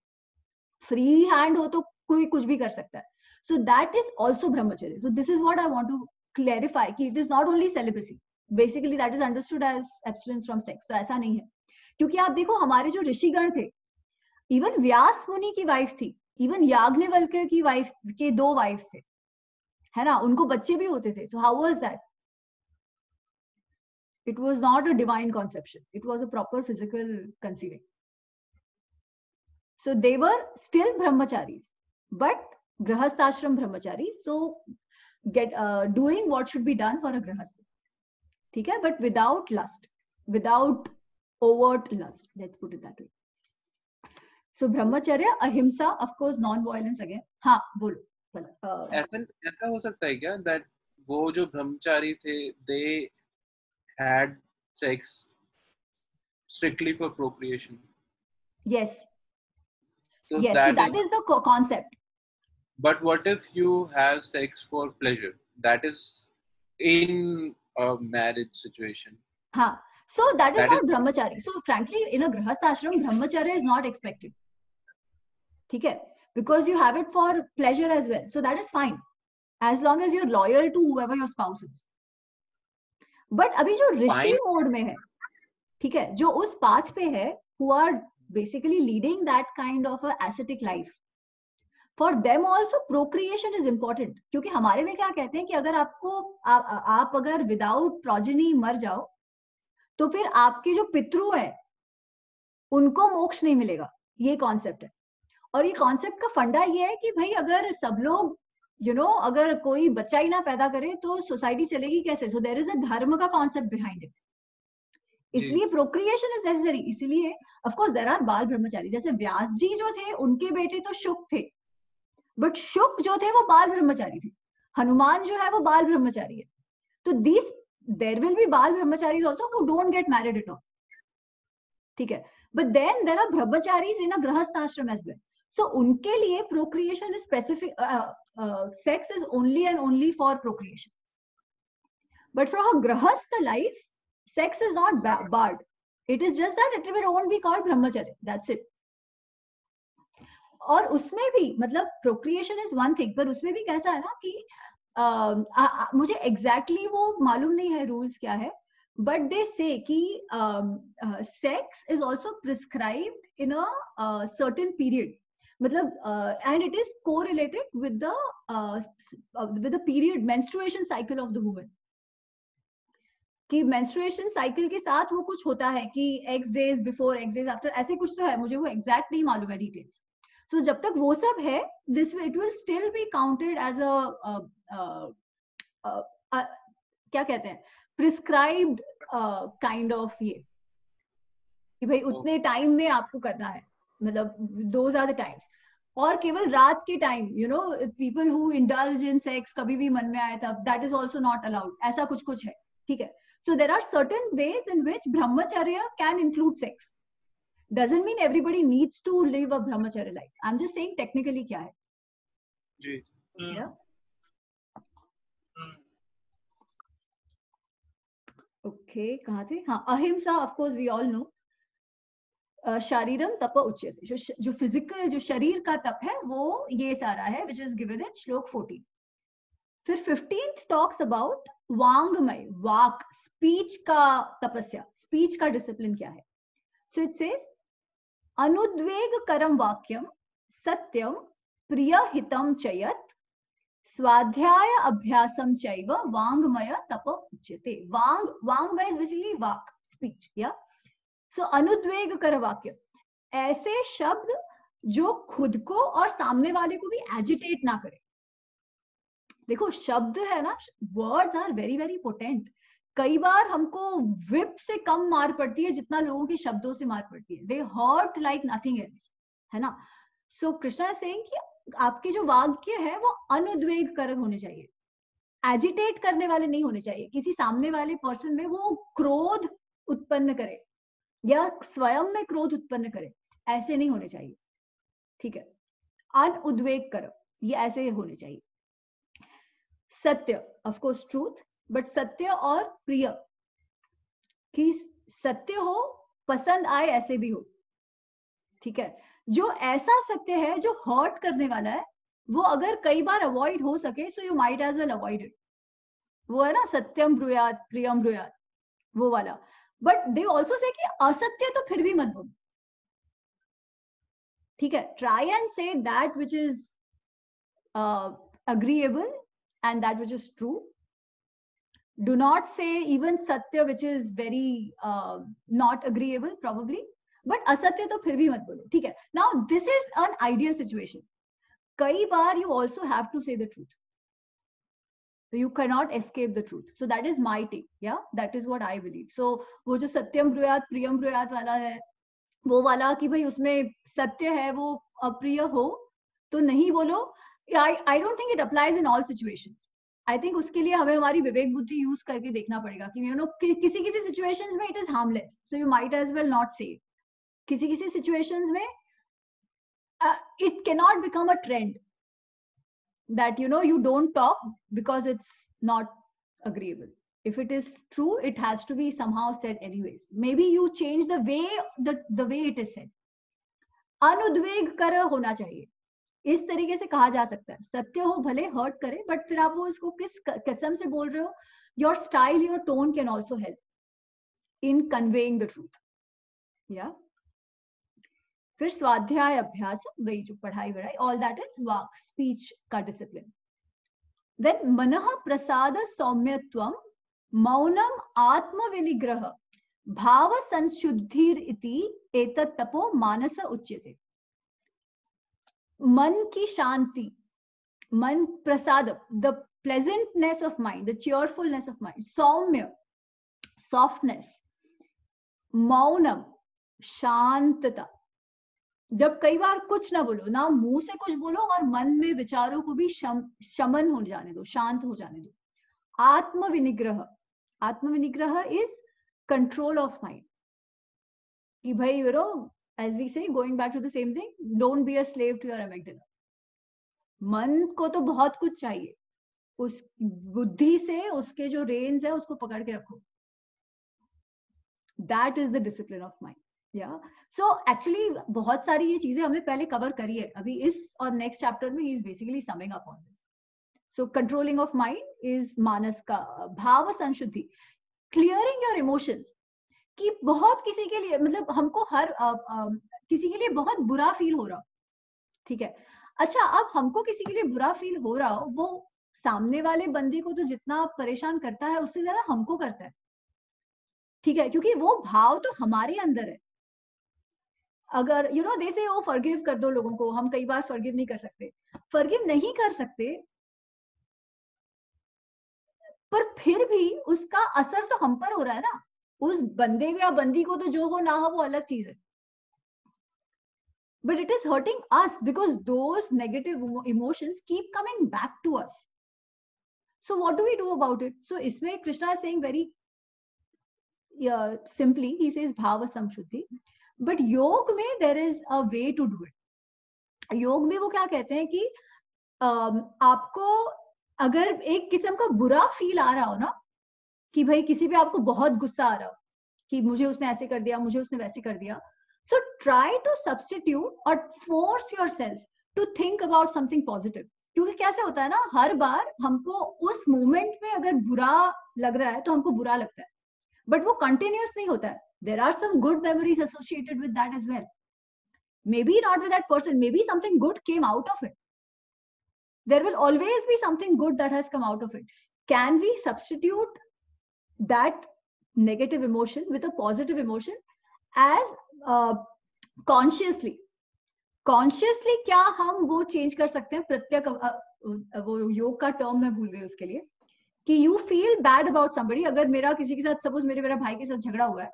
Free hand हो तो कोई कुछ भी कर सकता है. So that is also brahmacharya. So this is what I want to clarify कि it is not only celibacy. Basically that is understood as abstinence from sex. तो ऐसा नहीं है, क्योंकि आप देखो हमारे जो ऋषिगण थे, इवन व्यास मुनि की वाइफ थी, इवन याज्ञवल्क्य की वाइफ के 2 वाइफ थे, है ना? उनको बच्चे भी होते थे. So how was that? It was not a divine conception. It was a proper physical conceiving. So they were still brahmacharis, but grahastha ashram brahmachari. So get doing what should be done for a grahastha, ठीक है? But without lust, without overt lust, let's put it that way. So brahmacharya, ahimsa, of course non-violence again. हाँ बोलो. ऐसा हो सकता है क्या that वो जो ब्रह्मचारी थे they had sex strictly for procreation? Yes. So yes, that is the concept. But what if you have sex for pleasure? That is in a marriage situation. हाँ, so that is not brahmachari. So frankly, in a grahastha ashram, brahmacharya is not expected. ठीक है? Because you have it for pleasure as well. So that is fine, as long as you're loyal to whoever your spouse is. But अभी जो ऋषि mode में है, ठीक है, जो उस पाथ पे है, who are basically leading that kind of a ascetic life, for them also procreation is important. क्योंकि हमारे में क्या कहते हैं कि अगर आपको आप अगर without progeny मर जाओ तो फिर आपके जो पितृ है उनको मोक्ष नहीं मिलेगा. ये कॉन्सेप्ट है. और ये कॉन्सेप्ट का फंडा ये है कि भाई अगर सब लोग अगर कोई बच्चा ही ना पैदा करे तो सोसाइटी चलेगी कैसे? सो देयर इज अ धर्म का कॉन्सेप्ट बिहाइंड इट. इसलिए प्रोक्रिएशन इज नेसेसरी. इसीलिए ऑफ कोर्स देयर आर बाल ब्रह्मचारी. जैसे व्यास जी जो थे उनके बेटे तो शुक थे, बट शुक जो थे वो बाल ब्रह्मचारी थे. हनुमान जो है वो बाल ब्रह्मचारी है. तो these there will be बाल brahmacharis also who don't get married at all, ठीक है, but then there are brahmacharis in a grahastha ashram as well. So उनके लिए procreation is specific, sex is only and only for procreation. But for a grahastha life, sex is not barred. It is just that it will only be called brahmacharya. That's it. और उसमें भी मतलब procreation is one thing, पर उसमें भी कैसा है ना कि मुझे exactly वो मालूम नहीं है rules क्या है, but they say कि sex is also prescribed in a certain period. मतलब and it is correlated with the period menstruation cycle of the woman. कि menstruation cycle के साथ वो कुछ होता है कि X days before, X days after, ऐसे कुछ तो है, मुझे वो exact नहीं मालूम है details. So जब तक वो सब है, it will still be counted as क्या कहते हैं, prescribed kind of ये कि भाई उतने टाइम में आपको करना है, मतलब those are the times. और केवल रात के time, you know, people who indulge in sex कभी भी मन में आए तब, that is also not allowed. ऐसा कुछ है, ठीक है. So there are certain ways in which brahmacharya can include sex. Doesn't mean everybody needs to live a brahmacharya life. I'm just saying technically क्या है. जी. Yeah. Okay, कहाँ थे? हाँ, अहिंसा, of course we all know. शारीरम तप उच्यते, जो physical, जो शरीर का तप है वो ये सारा है, which is given in श्लोक 14. फिर 15th talks about वांगमय, वाक, स्पीच का तपस्या, स्पीच का डिसिप्लिन क्या है. So it says अनुद्वेग करम वाक्यम सत्यम प्रियहितम चयत स्वाध्याय अभ्यासम चैव वांगमय तप उच्यते. वांगमय is basically वाक, स्पीच, या. सो अनुद्वेग कर वाक्य, ऐसे शब्द जो खुद को और सामने वाले को भी एजिटेट ना करे. देखो शब्द है ना, words are very very potent. कई बार हमको विप से कम मार पड़ती है जितना लोगों के शब्दों से मार पड़ती है. They hurt like nothing else, है ना. सो कृष्णा इज सेइंग कि आपके जो वाक्य है वो अनुद्वेग कर होने चाहिए, एजिटेट करने वाले नहीं होने चाहिए. किसी सामने वाले पर्सन में वो क्रोध उत्पन्न करे या स्वयं में क्रोध उत्पन्न करे, ऐसे नहीं होने चाहिए, ठीक है. अनुद्वेग कर, ये ऐसे होने चाहिए. सत्य, ऑफ कोर्स ट्रूथ, बट सत्य और प्रिय, कि सत्य हो, पसंद आए ऐसे भी हो, ठीक है. जो ऐसा सत्य है जो हर्ट करने वाला है, वो अगर कई बार अवॉइड हो सके, so you might as well avoid it. वो है ना सत्यम ब्रूयात प्रियम ब्रूयात, वो वाला. बट दे ऑल्सो से कि असत्य तो फिर भी मत बोलो, ठीक है. Try and say that which is agreeable and that which is true. Do not say even satya which is very not agreeable probably, but asatya to फिर भी मत बोलो, ठीक है. Now this is an ideal situation. कई बार you also have to say the truth. You cannot escape the truth. So that is my take. Yeah, that is what I believe. So वो जो सत्यम ब्रूयात प्रियम ब्रूयात वाला है, वो वाला कि भाई उसमें सत्य है वो अप्रिय हो तो नहीं बोलो. I don't think it applies in all situations. I think उसके लिए हमें हमारी विवेक बुद्धि यूज करके देखना पड़ेगा कि you know किसी किसी situations में it is harmless, so you might as well not say it. किसी किसी situations में it cannot become a trend that you know you don't talk because it's not agreeable. If it is true, it has to be somehow said anyways. Maybe you change the way it is said. अनुद्वेग कर होना चाहिए, इस तरीके से कहा जा सकता है. सत्य हो भले हर्ट करे, बट फिर आप वो इसको किस कसम से बोल रहे हो. Your style, your tone can also help in conveying the truth. या फिर स्वाध्याय अभ्यास, वही जो पढ़ाई वढ़ाई, all that is walk, speech का डिसिप्लिन. देन मनः प्रसाद सौम्यत्वम मौनम आत्म विनिग्रह भाव संशुद्धिर इति एतत् तपो मानस उच्यते. मन की शांति, मन प्रसाद, the pleasantness of mind, the cheerfulness of mind, सौम्य, सॉफ्टनेस, मौनम, शांतता. जब कई बार कुछ ना बोलो, ना मुंह से कुछ बोलो और मन में विचारों को भी शमन हो जाने दो, शांत हो जाने दो. Atmavinigraha, atmavinigraha is control of mind, कि भाई you know as we say going back to the same thing, don't be a slave to your amygdala. मन को तो बहुत कुछ चाहिए, उस बुद्धि से उसके जो रेंज है उसको पकड़ के रखो। That is the discipline of mind. या सो एक्चुअली बहुत सारी ये चीजें हमने पहले कवर करी है, अभी इस और नेक्स्ट चैप्टर में ही is basically summing up on this. So controlling of mind is मानस का भाव संशुद्धि, क्लियरिंग योर इमोशंस, कि बहुत किसी के लिए मतलब हमको हर किसी के लिए बहुत बुरा फील हो रहा, ठीक है, अच्छा अब हमको किसी के लिए बुरा फील हो रहा हो, वो सामने वाले बंदे को तो जितना परेशान करता है उससे ज्यादा हमको करता है, ठीक है, क्योंकि वो भाव तो हमारे अंदर है। अगर यू नो दे से वो फॉरगिव कर दो लोगों को, हम कई बार फॉरगिव नहीं कर सकते, फॉरगिव नहीं कर सकते, पर फिर भी उसका असर तो हम पर हो रहा है ना, उस बंदे को या बंदी को तो जो हो ना हो वो अलग चीज है, but it is hurting us because those negative emotions keep coming back to us. So what do we do about it? So isme Krishna is saying very simply, he says bhava samshuddhi, but योग में there is a way to do it. योग में वो क्या कहते हैं कि आपको अगर एक किस्म का बुरा फील आ रहा हो ना, कि भाई किसी पे आपको बहुत गुस्सा आ रहा हो कि मुझे उसने ऐसे कर दिया, मुझे उसने वैसे कर दिया, so try to substitute or force yourself to think about something positive. क्योंकि कैसे होता है ना, हर बार हमको उस मोमेंट में अगर बुरा लग रहा है तो हमको बुरा लगता है, बट वो कंटिन्यूअस नहीं होता है. There are some good memories associated with that as well. Maybe not with that person, maybe something good came out of it. There will always be something good that has come out of it. Can we substitute that negative emotion with a positive emotion as consciously क्या हम वो change कर सकते हैं? प्रत्यक वो योग का term मैं भूल गई उसके लिए, कि you feel bad about somebody. अगर मेरा किसी के साथ सपोज मेरा भाई के साथ झगड़ा हुआ है,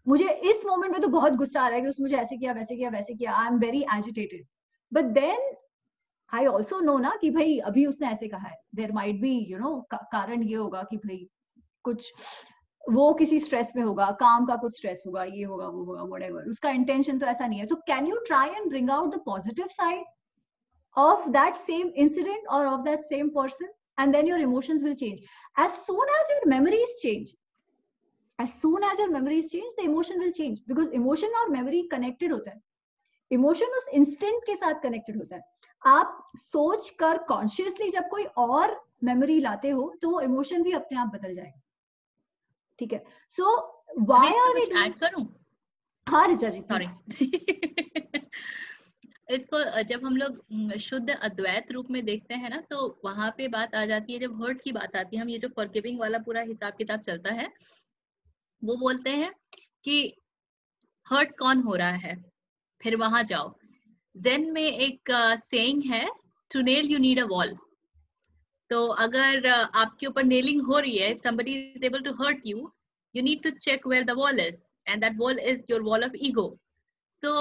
मुझे इस मोमेंट में तो बहुत गुस्सा आ रहा है कि उसने मुझे ऐसे किया वैसे किया वैसे किया, I am very agitated, but then I also know ना कि भाई अभी उसने ऐसे कहा है, there might be you know कारण ये होगा कि भाई कुछ वो किसी स्ट्रेस में होगा, काम का कुछ स्ट्रेस होगा, ये होगा वो होगा, व्हाटएवर, उसका इंटेंशन तो ऐसा नहीं है. So can you try and bring out the positive side of that same incident और of that same person, and then your emotions will change. As soon as your memories change, as soon as your memories change, the emotion will change, because emotion और memory connected होता है. Emotion उस instant के साथ connected होता है. आप सोच कर consciously जब कोई और memory लाते हो तो वो emotion भी अपने आप बदल जाएगा, ठीक है. So why are we add करूं? हाँ ऋचा जी, sorry. इसको जब हम लोग शुद्ध अद्वैत रूप में देखते हैं ना, तो वहां पे बात आ जाती है, जब हर्ट की बात आती है, हम ये जो फॉरगिविंग वाला पूरा हिसाब किताब चलता है, वो बोलते हैं कि हर्ट कौन हो रहा है, फिर वहां जाओ. जेन में एक सेइंग है, to nail you need a wall. तो अगर आपके ऊपर नेलिंग हो रही है, somebody is able to hurt you, you need to check where the wall is, and that wall is your wall of ego. So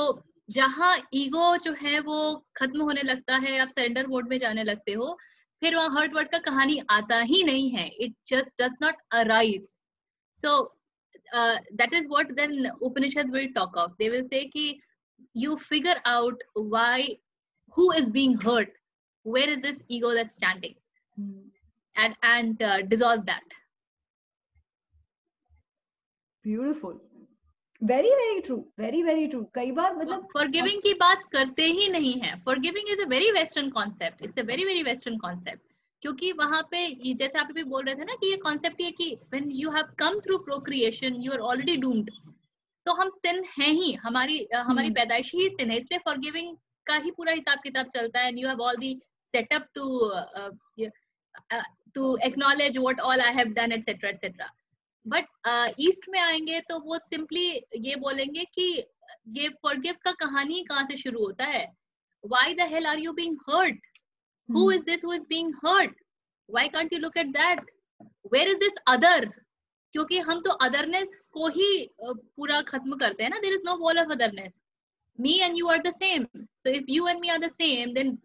जहां ego जो है वो खत्म होने लगता है, आप सरेंडर मोड में जाने लगते हो, फिर वहां हर्ट वर्ड का कहानी आता ही नहीं है. It just does not arise. So that is what then Upanishad will talk of. They will say ki you figure out why, who is being hurt, where is this ego that's standing, and dissolve that. Beautiful, very very true, very very true. कई बार मतलब forgiving की बात करते ही नहीं है. Forgiving is a very Western concept. It's a very very Western concept. क्योंकि वहां पे जैसे आप भी बोल रहे थे ना कि ये कॉन्सेप्ट ये कि when you have come through procreation you are already doomed. तो हम sin हैं ही, हमारी पैदाइश ही sin है, इसलिए forgiving का ही पूरा हिसाब किताब चलता है. And you have all the setup to acknowledge what all I have done, etc etc. But east में आएंगे तो वो simply ये बोलेंगे कि ये forgive का कहानी कहाँ से शुरू होता है. Why the hell are you being hurt? Who is this who is being hurt? Why can't you look at that? Where is this other? क्योंकि हम तो otherness को ही पूरा खत्म करते हैं ना. There is no wall of otherness. Me and you are the same. So if you and me are the same, then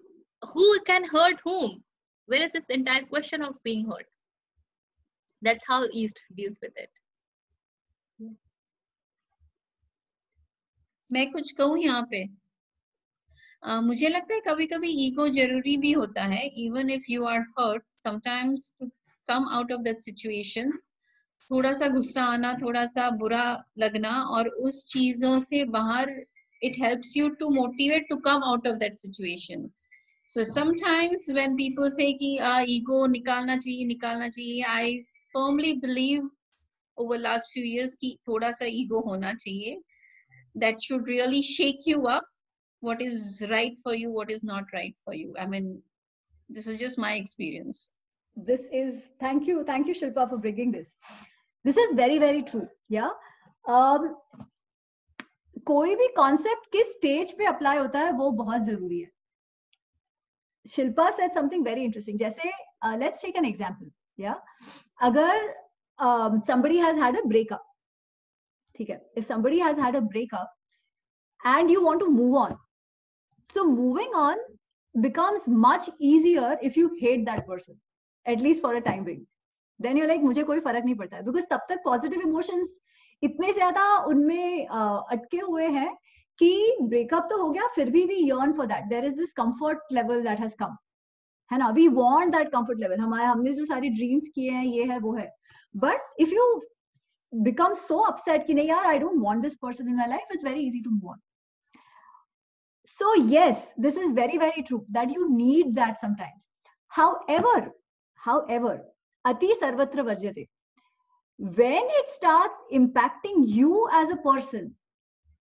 who can hurt whom? Where is this entire question of being hurt? That's how East deals with it. मैं कुछ कहूँ यहाँ पे, मुझे लगता है कभी कभी ईगो जरूरी भी होता है, even if you are hurt sometimes, to come out of that situation. थोड़ा सा गुस्सा आना, थोड़ा सा बुरा लगना, और उस चीजों से बाहर, it helps you to motivate to come out of that situation. So sometimes when people say कि ego निकालना चाहिए, I firmly believe over last few years कि थोड़ा सा ego होना चाहिए. That should really shake you up. What is right for you, what is not right for you. I mean, this is just my experience. This is, thank you Shilpa for bringing this. This is very very true. Yeah. कोई भी concept किस stage पे apply होता है वो बहुत जरूरी है. Shilpa said something very interesting. जैसे let's take an example. Yeah. अगर somebody has had a breakup, ठीक है, if somebody has had a breakup and you want to move on, so moving on becomes much easier if you hate that person, at least for a time being. Then you're like, मुझे कोई फर्क नहीं पड़ता है, because तब तक positive emotions इतने ज्यादा उनमें अटके हुए हैं कि ब्रेकअप तो हो गया, फिर भी we yearn for that. There is this comfort level that has come, है ना, we want that comfort level. हमने जो सारी ड्रीम्स किए हैं, ये है वो है, but if you become so upset कि नहीं यार, I don't want this person in my life, it's very easy to move on. So yes, this is very very true that you need that sometimes. However, ati sarvatra varjyate. When it starts impacting you as a person,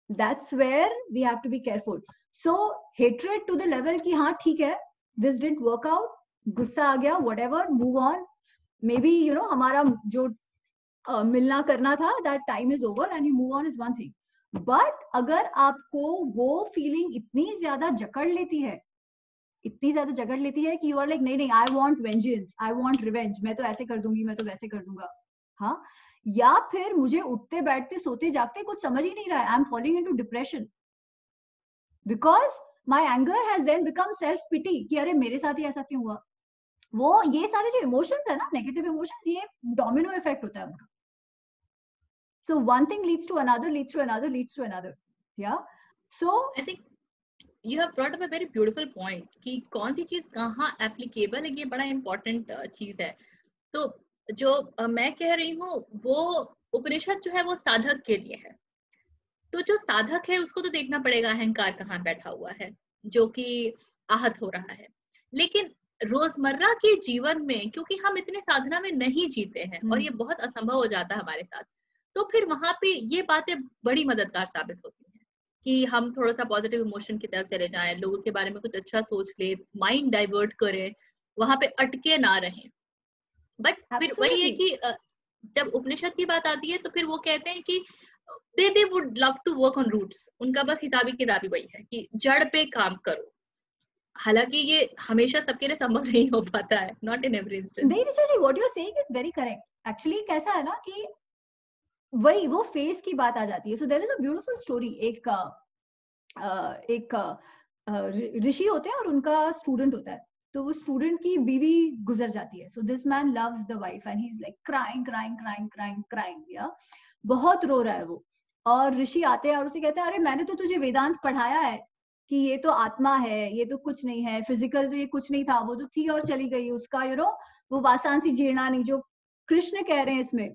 that's where we have to be careful. So hatred to the level कि हाँ ठीक है, this didn't work out, गुस्सा आ गया, whatever, move on. Maybe you know हमारा जो मिलना करना था, that time is over and you move on is one thing. But अगर आपको वो feeling इतनी ज्यादा जकड़ लेती है कि you are like नहीं, I want vengeance, I want revenge, मैं तो ऐसे कर दूंगी, मैं तो वैसे कर दूंगा, हाँ, या फिर मुझे उठते बैठते सोते जागते कुछ समझ ही नहीं रहा है, I am falling into depression because my anger has then become self pity कि अरे मेरे साथ ही ऐसा क्यों हुआ. वो ये सारे जो emotions है ना, negative emotions, ये domino effect होता है उनका. So one thing leads to another, leads to another, leads to another. Yeah. So I think you have brought up a very beautiful point कि कौन सी चीज कहाँ applicable है, ये बड़ा important चीज है. तो जो मैं कह रही हूँ वो उपनिषद जो है वो साधक के लिए है. तो जो साधक है उसको तो देखना पड़ेगा अहंकार कहाँ बैठा हुआ है जो कि आहत हो रहा है. लेकिन रोजमर्रा के जीवन में क्योंकि हम इतने साधना में नहीं जीते हैं और ये बहुत असंभव हो जाता है हमारे साथ, तो फिर वहां पे ये बातें बड़ी मददगार साबित होती हैं कि हम थोड़ा सा पॉजिटिव इमोशन की तरफ चले जाएं, लोगों के बारे में कुछ अच्छा सोच ले, माइंड डाइवर्ट करें, वहां पे अटके ना रहें. बट फिर वही है कि जब उपनिषद की बात आती है तो फिर वो कहते हैं कि they would love to work on roots. उनका बस हिसाबी किताबी वही है कि जड़ पे काम करो. हालांकि ये हमेशा सबके लिए संभव नहीं हो पाता है, not in every instance. नहीं ऋषा जी, what you're saying is very correct. Actually कैसा है ना कि वही वो फेस की बात आ जाती है. So there is a beautiful story. एक ऋषि होते हैं और उनका स्टूडेंट होता है. तो वो स्टूडेंट की बीवी गुजर जाती है. So this man loves the wife and he's like crying. Yeah. बहुत रो रहा है वो. और ऋषि आते हैं और उसे कहते हैं अरे मैंने तो तुझे वेदांत पढ़ाया है कि ये तो आत्मा है, ये तो कुछ नहीं है, फिजिकल तो ये कुछ नहीं था, वो तो थी और चली गई, उसका वो वासांसी जीर्णा नहीं जो कृष्ण कह रहे हैं इसमें.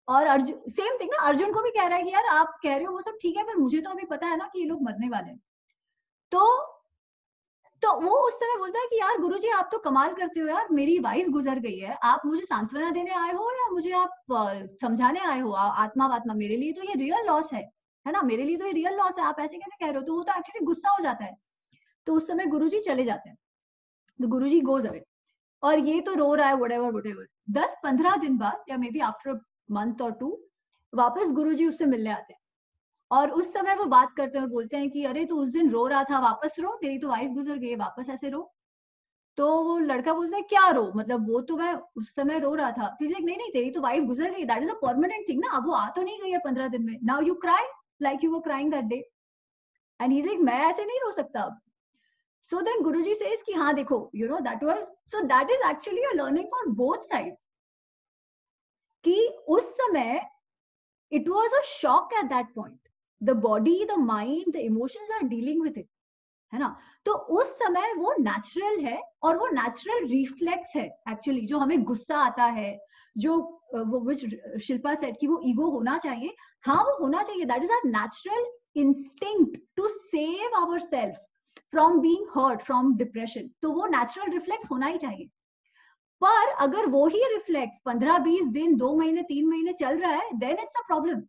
और अर्जुन सेम थिंग ना, अर्जुन को भी कह रहा है कि यार आप कह रहे हो वो सब ठीक है, पर मुझे तो अभी पता है ना कि ये लोग मरने वाले हैं. तो वो उस समय बोलता है कि यार गुरुजी आप तो कमाल करते हो यार, मेरी वाइफ गुजर गई है, आप मुझे सांत्वना देने आए हो या मुझे आप समझाने आए हो? आत्मा वात्मा, मेरे लिए तो ये रियल लॉस है ना, मेरे लिए तो ये रियल लॉस है, आप ऐसे कैसे कह रहे हो? तो वो तो एक्चुअली गुस्सा हो जाता है. तो उस समय गुरुजी चले जाते हैं. तो गुरुजी गोज अवे और ये तो रो रहा है whatever. 10-15 दिन बाद या may be after a month और 2 वापस गुरुजी उससे मिलने आते हैं और उस समय वो बात करते हैं और बोलते हैं कि अरे तू उस दिन रो रहा था, वापस रो, तेरी तो वाइफ गुजर गई, वापस ऐसे रो. तो वो लड़का बोलता है क्या रो, मतलब वो तो मैं उस समय रो रहा था. नहीं, तेरी तो वाइफ गुजर गई, that is a permanent thing ना, अब वो आ तो नहीं गई है 15 दिन में. Now you cry like you were crying that day. And he is like मैं ऐसे नहीं रो सकता अब. So then Guruji says कि हाँ देखो, that was, so that is actually a learning for both sides. कि उस समय it was a shock at that point. The body, the mind, the emotions are dealing with it, है ना. तो उस समय वो नेचुरल है और वो नेचुरल रिफ्लेक्स है एक्चुअली. जो हमें गुस्सा आता है, जो वो विच शिल्पा सेड कि वो ईगो होना चाहिए, हाँ वो होना चाहिए. That is our natural instinct to save our self from being hurt, from depression. तो वो नेचुरल रिफ्लेक्स होना ही चाहिए. पर अगर वो ही रिफ्लेक्स 15-20 दिन, 2 महीने, 3 महीने चल रहा है, then it's a problem.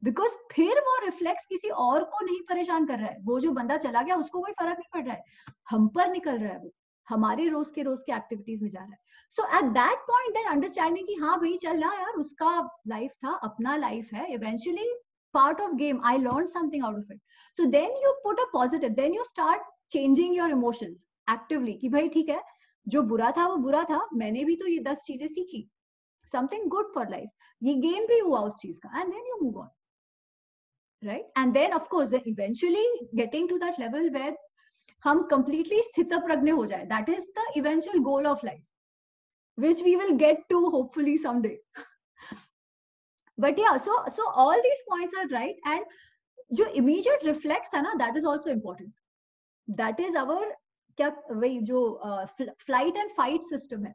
Because फिर वो रिफ्लेक्स किसी और को नहीं परेशान कर रहा है. वो जो बंदा चला गया उसको कोई फर्क नहीं पड़ रहा है, हम पर निकल रहा है, वो हमारे रोज के एक्टिविटीज में जा रहा है. So at that point then understanding कि हाँ भाई चल रहा यार, उसका लाइफ था, अपना लाइफ है, eventually part of game, I learn something out of it. So then you put a positive, then you start changing your emotions actively कि भाई ठीक है, जो बुरा था वो बुरा था, मैंने भी तो ये 10 चीजें सीखी, समथिंग गुड फॉर लाइफ, ये गेन भी हुआ उस चीज का, and then you move on. Right? And then of course, then eventually getting to that level where हम completely स्थितप्रज्ञ हो जाए. That is the eventual goal of life, which we will get to hopefully someday. But yeah, so all these points are right. And जो immediate reflex है ना, that is also important. That is our क्या वही जो flight and fight system है,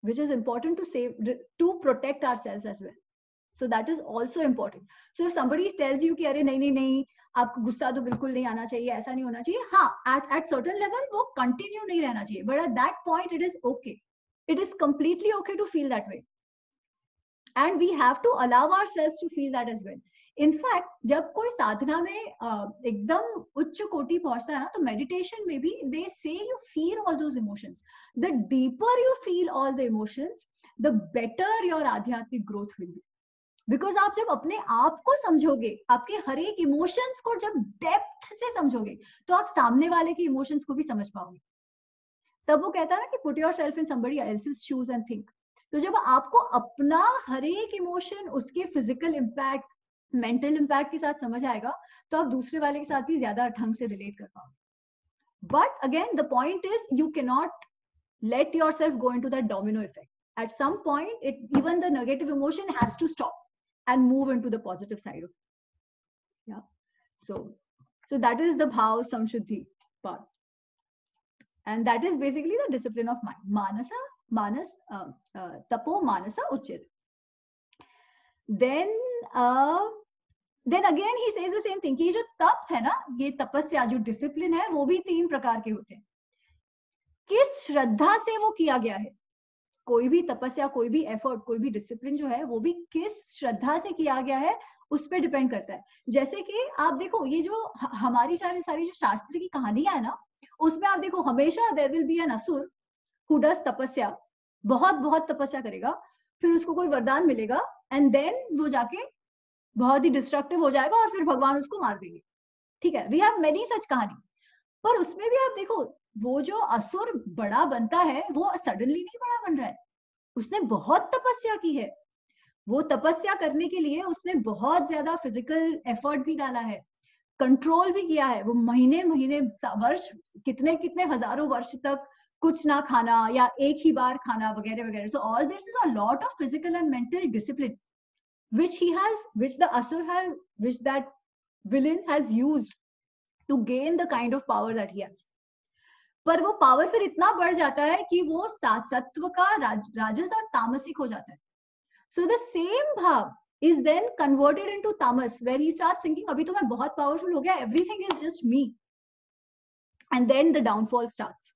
which is important to save, to protect ourselves as well. So that is also important. So if somebody tells you कि अरे नहीं नहीं आपको गुस्सा तो बिल्कुल नहीं आना चाहिए, ऐसा नहीं होना चाहिए, हाँ at certain level वो continue नहीं रहना चाहिए, but at that point it is okay. It is completely okay to feel that way, and we have to allow ourselves to feel that as well. In fact, जब कोई साधना में एकदम उच्च कोटि पहुंचता है ना, तो मेडिटेशन में भी they say you feel all those emotions. The deeper you feel all the emotions, the better your आध्यात्मिक growth will be. बिकॉज आप जब अपने आप को समझोगे, आपके हर एक इमोशंस को जब डेप्थ से समझोगे, तो आप सामने वाले के इमोशंस को भी समझ पाओगे. तब वो कहता है ना कि put yourself in somebody else's shoes and think. तो जब आपको अपना हर एक इमोशन, उसके फिजिकल इम्पैक्ट, मेंटल इम्पैक्ट के साथ समझ आएगा, तो आप दूसरे वाले के साथ भी ज्यादा ढंग से रिलेट कर पाओगे. But again the point is you can not let yourself go into that domino effect. At some point it even the negative emotion has to stop and move into the positive side of it. Yeah. So that is the bhav samshuddhi part. And that is basically the discipline of mind. Tapo manasa uchyate. Then again he says the same thing कि जो तप है ना, ये तपस्या जो discipline है, वो भी 3 प्रकार के होते हैं. किस श्रद्धा से वो किया गया है, कोई भी तपस्या, कोई भी एफर्ट, कोई भी डिसिप्लिन जो है, वो भी किस श्रद्धा से किया गया है उस पर डिपेंड करता है. जैसे कि आप देखो, ये जो हमारी सारी जो शास्त्र की कहानियां है ना, उसमें आप देखो हमेशा देयर विल बी एन असुर हु डज तपस्या, बहुत तपस्या करेगा, फिर उसको कोई वरदान मिलेगा, एंड देन वो जाके बहुत ही डिस्ट्रक्टिव हो जाएगा और फिर भगवान उसको मार देंगे. ठीक है, वी हैव मेनी सच कहानी. पर उसमें भी आप देखो, वो जो असुर बड़ा बनता है, वो सडनली नहीं बड़ा बन रहा है, उसने बहुत तपस्या की है. वो तपस्या करने के लिए उसने बहुत ज्यादा फिजिकल एफर्ट भी डाला है, कंट्रोल भी किया है. वो महीने वर्ष, कितने हजारों वर्ष तक कुछ ना खाना या एक ही बार खाना वगैरह वगैरह. So all this is a lot of physical and mental discipline which the asur has, which that villain has used to gain the kind of power that he has. पर वो पावर फिर इतना बढ़ जाता है कि वो सत्व का राजस और तामसिक हो जाता है. सो द सेम भाव is then converted into tamas, where he starts thinking अभी तो मैं बहुत पावरफुल हो गया, everything is just me, and then the downfall starts,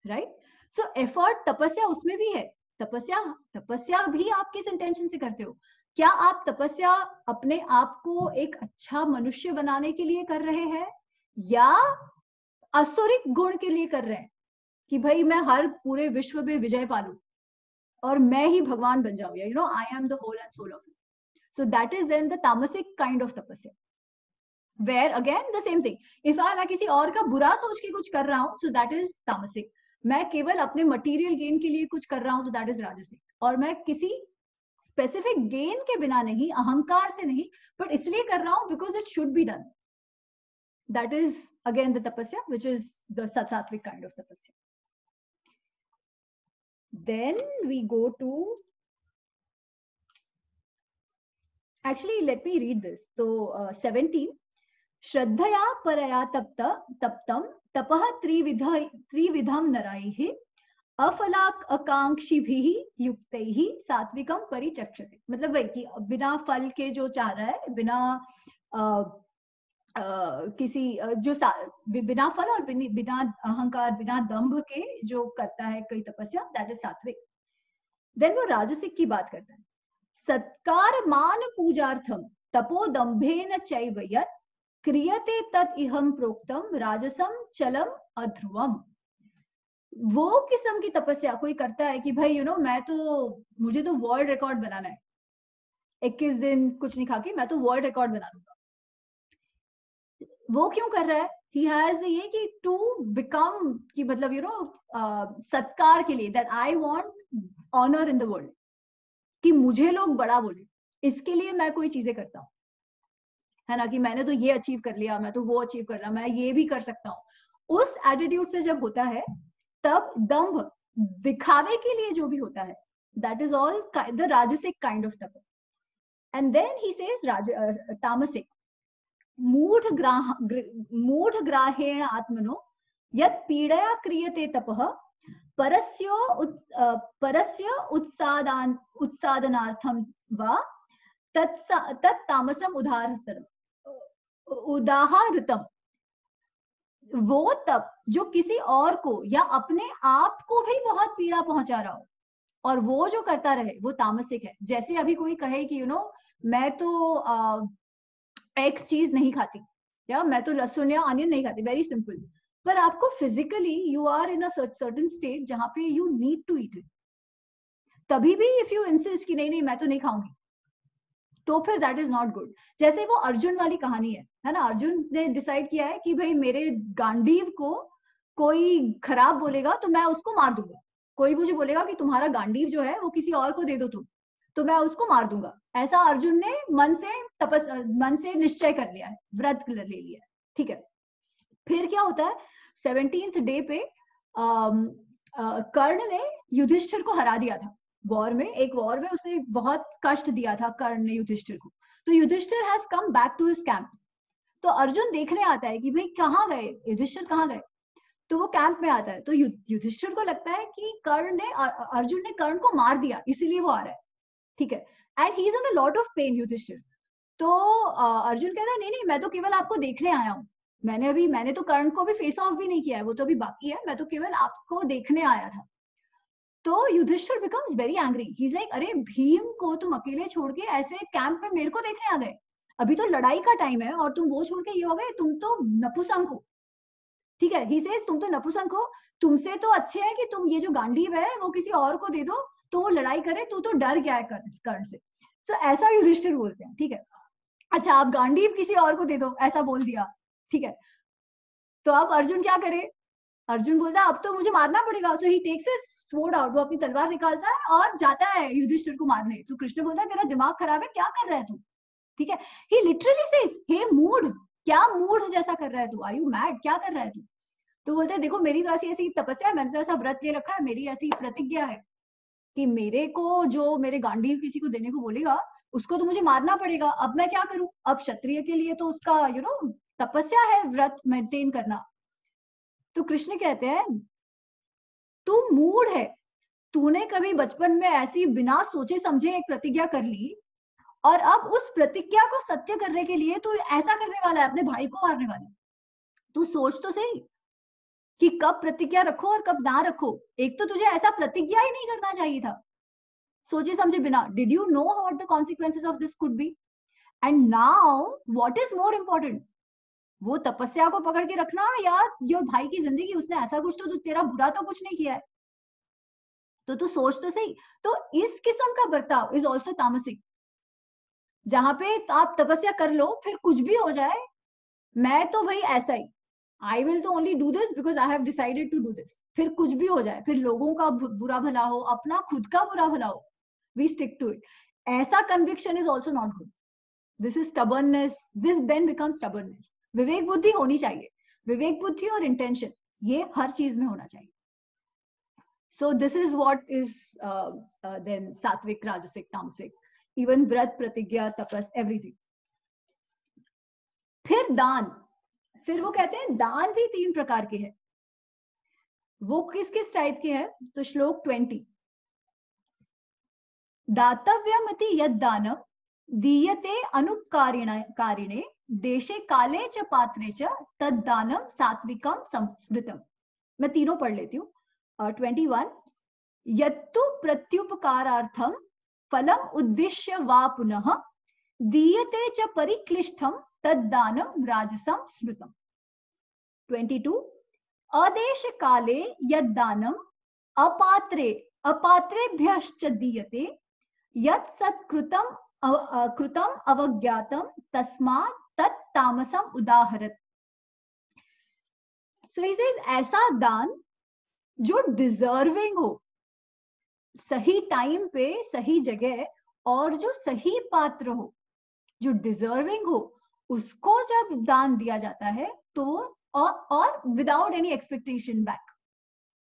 right? So effort, तपस्या उसमें भी है. तपस्या भी आप किस इंटेंशन से करते हो? क्या आप तपस्या अपने आप को एक अच्छा मनुष्य बनाने के लिए कर रहे हैं, या असुरिक गुण के लिए कर रहे हैं कि भाई मैं हर पूरे विश्व में विजय पालूं और मैं ही भगवान बन जाऊं, you know, I am the whole and sole of it. So that is then the tamasik kind of tapasya, where again the same thing, if मैं किसी और का बुरा सोच के कुछ कर रहा हूं, सो दैट इज तामसिक. मैं केवल अपने मटेरियल गेन के लिए कुछ कर रहा हूं, तो दैट इज राजसिक. और मैं किसी स्पेसिफिक गेन के बिना नहीं, अहंकार से नहीं, बट इसलिए कर रहा हूं because it should be done. That is again the tapasya, which is the sattvic kind of tapasya. Then we go to Actually, let me read this. So 17, श्रद्धया परया तप्तम तपः त्रिविधम नरैः अफलाक आकांक्षिभिः युक्तैः सात्विकम परिचक्षते. मतलब वही कि बिना फल के जो चाह रहा है, बिना किसी जो बिना फल और बिना अहंकार, बिना दंभ के जो करता है कोई तपस्या, दैट इज सात्विक. देन वो राजसिक की बात करता है. सत्कार मान पूजार्थम तपो दंभेन चैव यत् क्रियते तत् इहं प्रोक्तम राजसम चलम अध्रुवम. वो किस्म की तपस्या कोई करता है कि भाई मुझे तो वर्ल्ड रिकॉर्ड बनाना है, 21 दिन कुछ नहीं खा के मैं तो वर्ल्ड रिकॉर्ड बना दूंगा. वो क्यों कर रहा है? ही हैज ये कि टू बिकम, कि मतलब सत्कार के लिए, that I want honour in the world, कि मुझे लोग बड़ा बोले, इसके लिए मैं कोई चीजें करता हूँ, है ना, कि मैंने तो ये अचीव कर लिया, मैं तो वो अचीव कर लिया, मैं ये भी कर सकता हूँ. उस एटीट्यूड से जब होता है तब दंभ, दिखावे के लिए जो भी होता है, दैट इज ऑल द राजसिक काइंड ऑफ तप. एंड देन ही सेज तामसिक, मूढ़ ग्राहेण आत्मनो यत् पीडया क्रियते तपः परस्य उत्सादनार्थम वा तत् तामसम उदाहृतम. वो तप जो किसी और को या अपने आप को भी बहुत पीड़ा पहुंचा रहा हो और वो जो करता रहे, वो तामसिक है. जैसे अभी कोई कहे कि मैं तो एक्स चीज नहीं खाती, या मैं तो लहसुन या अनियन नहीं खाती, वेरी सिंपल, पर आपको physically you are in a certain state जहां पे you need to eat it, तभी भी इफ यू इंसिस्ट कि नहीं मैं तो नहीं खाऊंगी, तो फिर दैट इज नॉट गुड. जैसे वो अर्जुन वाली कहानी है ना, अर्जुन ने डिसाइड किया है कि भाई मेरे गांडीव को कोई खराब बोलेगा तो मैं उसको मार दूंगा, कोई मुझे बोलेगा कि तुम्हारा गांडीव जो है वो किसी और को दे दो तुम, तो मैं उसको मार दूंगा. ऐसा अर्जुन ने मन से निश्चय कर लिया है, व्रत ले लिया है. ठीक है, फिर क्या होता है, 17th डे पे कर्ण ने युधिष्ठिर को हरा दिया था वॉर में. एक वॉर में उसने बहुत कष्ट दिया था कर्ण ने युधिष्ठिर को. तो Yudhishthir has come back to his camp. तो अर्जुन देखने आता है कि भाई कहाँ गए युधिष्ठिर, कहाँ गए. तो वो कैंप में आता है. तो युधिष्ठिर को लगता है कि अर्जुन ने कर्ण को मार दिया, इसीलिए वो आ रहा है. ठीक है, and he is in a lot of pain Yudhishthir. तो अर्जुन कहता है नहीं मैं तो केवल आपको देखने आया हूँ, मैंने तो कर्ण को भी फेस ऑफ भी नहीं किया है, वो तो अभी बाकी है, मैं तो केवल आपको देखने आया था. तो Yudhishthir becomes very angry. He is like, अरे भीम को तुम अकेले छोड़ के ऐसे कैंप में मेरे को देखने आ गए, अभी तो लड़ाई का टाइम है और तुम वो छोड़ के ये हो गए, तुम तो नपुंसक हो. ठीक है, ही सेज तुम तो नपुंसक हो, तुमसे तो अच्छे है कि तुम ये जो गांडीव है वो किसी और को दे दो तो वो लड़ाई करे, तू तो डर गया है कर्ण से. सो ऐसा युधिष्ठिर बोलते हैं. ठीक है, अच्छा आप गांडीव किसी और को दे दो, ऐसा बोल दिया. ठीक है, तो अब अर्जुन क्या करे, अर्जुन बोलता है अब तो मुझे मारना पड़ेगा. सो ही टेक्स हिज स्वॉर्ड आउट, वो अपनी तलवार निकालता है और जाता है युधिष्ठिर को मारने. तो कृष्ण बोलता है तेरा दिमाग खराब है, क्या कर रहा है तू. ठीक है, ही लिटरली सेज हे मूड, क्या मूड जैसा कर रहा है तू, आर यू मैड, क्या कर रहा है तू. तो बोलते हैं देखो मेरी तो ऐसी तपस्या है, मैंने तो ऐसा व्रत ले रखा है, मेरी ऐसी प्रतिज्ञा है कि मेरे को जो मेरे गांडीव किसी को देने को बोलेगा उसको तो मुझे मारना पड़ेगा. अब मैं क्या करूं, अब क्षत्रिय के लिए तो उसका तपस्या है व्रत मेंटेन करना. तो कृष्ण कहते हैं तू मूढ़ है, तूने कभी बचपन में ऐसी बिना सोचे समझे एक प्रतिज्ञा कर ली और अब उस प्रतिज्ञा को सत्य करने के लिए तू ऐसा करने वाला है, अपने भाई को मारने वाला है. तू सोच तो सही कि कब प्रतिज्ञा रखो और कब ना रखो. एक तो तुझे ऐसा प्रतिज्ञा ही नहीं करना चाहिए था सोचे समझे बिना. Did you know what the consequences of this could be. And now what is more important, वो तपस्या को पकड़ के रखना या योर भाई की जिंदगी. उसने ऐसा कुछ तो तेरा बुरा तो कुछ नहीं किया है, तो तू सोच तो सही. तो इस किस्म का बर्ताव इज ऑल्सो तामसिक, जहां पे आप तपस्या कर लो फिर कुछ भी हो जाए, मैं तो भाई ऐसा ही, आई विल तो only do this because I have decided to do this. फिर कुछ भी हो जाए, फिर लोगों का बुरा भला हो, अपना खुद का बुरा भला हो, वी स्टिक टू इट. ऐसा conviction is also not good. This is stubbornness, this then becomes stubbornness. विवेक बुद्धि होनी चाहिए, विवेक बुद्धि और इंटेंशन ये हर चीज में होना चाहिए. So this is what is then sattvik, rajasik, तामसिक. इवन व्रत, प्रतिज्ञा, तपस, एवरीथिंग। फिर दान, फिर वो कहते हैं दान भी 3 प्रकार के हैं। वो किस किस टाइप के हैं? तो श्लोक 20, दातव्यमति यद दानम दीयते अनुपकारिणे देशे काले च पात्रे च तद दानम सात्विकम संस्मृतम। मैं तीनों पढ़ लेती हूँ। 21, यत्तु प्रत्युपकारार्थम फलम उद्दिश्य वा पुनः दीयते च परिक्लिष्टम तद दानम राजसम स्मृतम। 22, अदेश काले यद दानम अपात्रेभ्यश्च दीयते यत् सत्कृतम कृतम अवज्ञातम तस्मात् तत् तामसम उदाहरत। सो ही सेज ऐसा दान जो डिजर्विंग हो, सही टाइम पे सही जगह और जो सही पात्र हो, जो डिजर्विंग हो, उसको जब दान दिया जाता है तो और without any expectation back,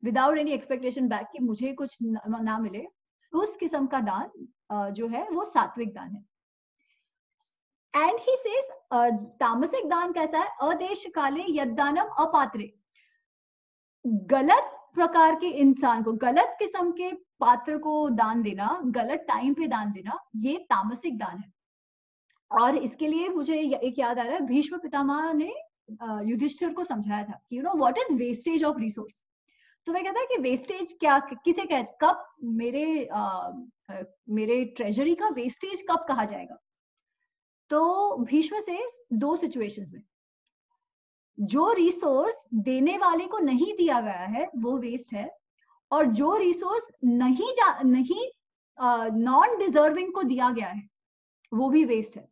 without any expectation back कि मुझे कुछ ना मिले, उस किस्म का दान जो है वो सात्विक दान है। एंड ही सेज तामसिक दान कैसा है? अदेश काले यद्दानम अपात्रे, गलत प्रकार के इंसान को, गलत किस्म के पात्र को दान देना, गलत टाइम पे दान देना, ये तामसिक दान है। और इसके लिए मुझे एक याद आ रहा है, भीष्म पितामह ने युधिष्ठिर को समझाया था कि you know what is wastage of resource. तो मैं कहता है कि वेस्टेज क्या, किसे कह, कब मेरे ट्रेजरी का वेस्टेज कब कहा जाएगा? तो भीष्म से 2 सिचुएशंस में, जो रिसोर्स देने वाले को नहीं दिया गया है वो वेस्ट है, और जो रिसोर्स नहीं नॉन डिजर्विंग को दिया गया है वो भी वेस्ट है।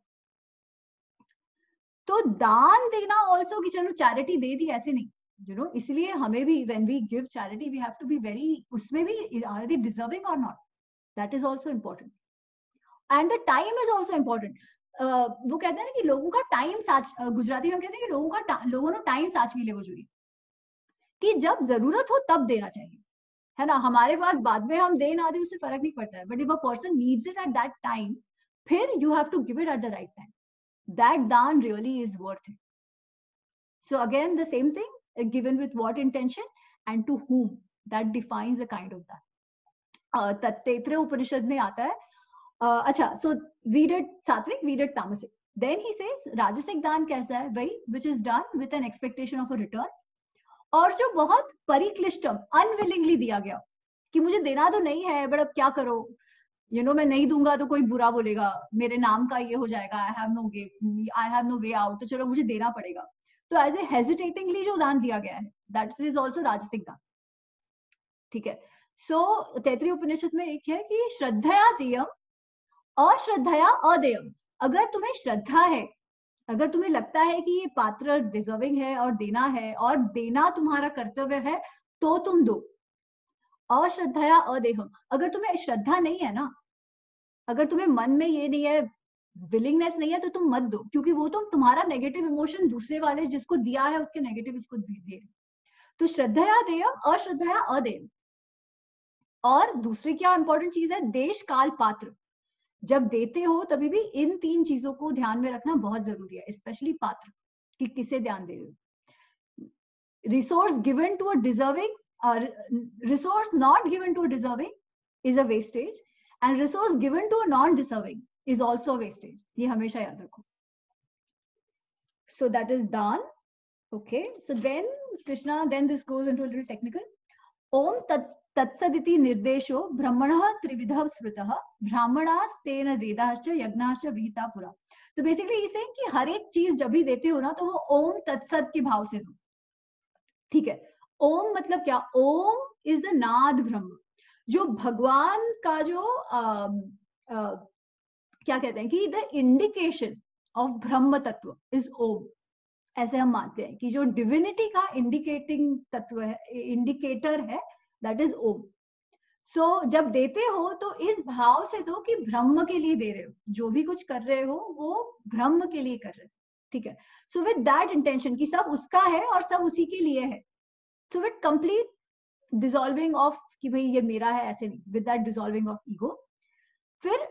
तो दान देना ऑल्सो कि चलो चैरिटी दे दी, ऐसे नहीं, यू नो, इसलिए हमें भी when we give charity we have to be very, उसमें भी आर दे डिजर्विंग और not, that is also important. And the time is also important. वो कहते हैं ना कि लोगों का टाइम साच, गुजराती में कहते हैं कि लोगों ने टाइम साचवी लेवो જોઈએ, कि जब जरूरत हो तब देना चाहिए, है ना। हमारे पास बाद में हम दे ना दे उससे फर्क नहीं पड़ता है, but if a person needs it at that time, फिर you have to give it at the right time, that dan really is worth it. So again the same thing, given with what intention and to whom, that defines the kind of dan. Taittiriya Upanishad में आता है। अच्छा, so we did sattvic, we did tamasic, then he says rajasic दान कैसा है? वही which is done with an expectation of a return, और जो बहुत परिक्लिष्टम, अनविलिंगली दिया गया कि मुझे देना तो नहीं है बट अब क्या करो, यू नो, मैं नहीं दूंगा तो कोई बुरा बोलेगा, मेरे नाम का ये हो जाएगा, I have no way out, तो चलो मुझे देना पड़ेगा। तो एज ए हेजिटेटिंगली जो दान दिया गया है, दैट इज आल्सो राजसिक दान। ठीक है। सो तैत्तिरीय उपनिषद में एक है कि श्रद्धया देयम अश्रद्धया अदेयम। अगर तुम्हें श्रद्धा है, अगर तुम्हें लगता है कि ये पात्र डिजर्विंग है और देना है और देना तुम्हारा कर्तव्य है, तो तुम दो। अश्रद्धया अदेहम, अगर तुम्हें श्रद्धा नहीं है ना, अगर तुम्हें मन में ये नहीं है, विलिंगनेस नहीं है, तो तुम मत दो, क्योंकि वो तुम तुम्हारा नेगेटिव इमोशन दूसरे वाले जिसको दिया है उसके नेगेटिव इसको दे रहे। तो श्रद्धया देयम अश्रद्धया अदेयम। और दूसरी क्या इंपॉर्टेंट चीज है? देश काल पात्र। जब देते हो तभी भी इन 3 चीजों को ध्यान में रखना बहुत जरूरी है, स्पेशली पात्र, कि किसे ध्यान दे रहे हो। Resource given to a deserving, resource not given to a deserving is a wastage, and resource given to a non-deserving is also a wastage. ये हमेशा याद रखो। So that is dan. Okay. So then Krishna, then this goes into a little technical. Om tatsaditi nirdesho brahmanah trividha smritah brahmanastena vedascha yagnascha vihita pura. तो basically इसे कि हर एक चीज जब भी देते हो ना तो वो ओम तत्सत के भाव से दो। ठीक है। ओम मतलब क्या? ओम इज द नाद ब्रह्म, जो भगवान का जो क्या कहते हैं कि द इंडिकेशन ऑफ ब्रह्म तत्व इज ओम। ऐसे हम मानते हैं कि जो डिविनिटी का इंडिकेटिंग तत्व है, इंडिकेटर है, दैट इज ओम। सो जब देते हो तो इस भाव से दो कि ब्रह्म के लिए दे रहे हो, जो भी कुछ कर रहे हो वो ब्रह्म के लिए कर रहे हो। ठीक है। सो विद दैट इंटेंशन कि सब उसका है और सब उसी के लिए है, so with complete dissolving of कि भाई ये मेरा है, ऐसे नहीं, with that dissolving of ego। फिर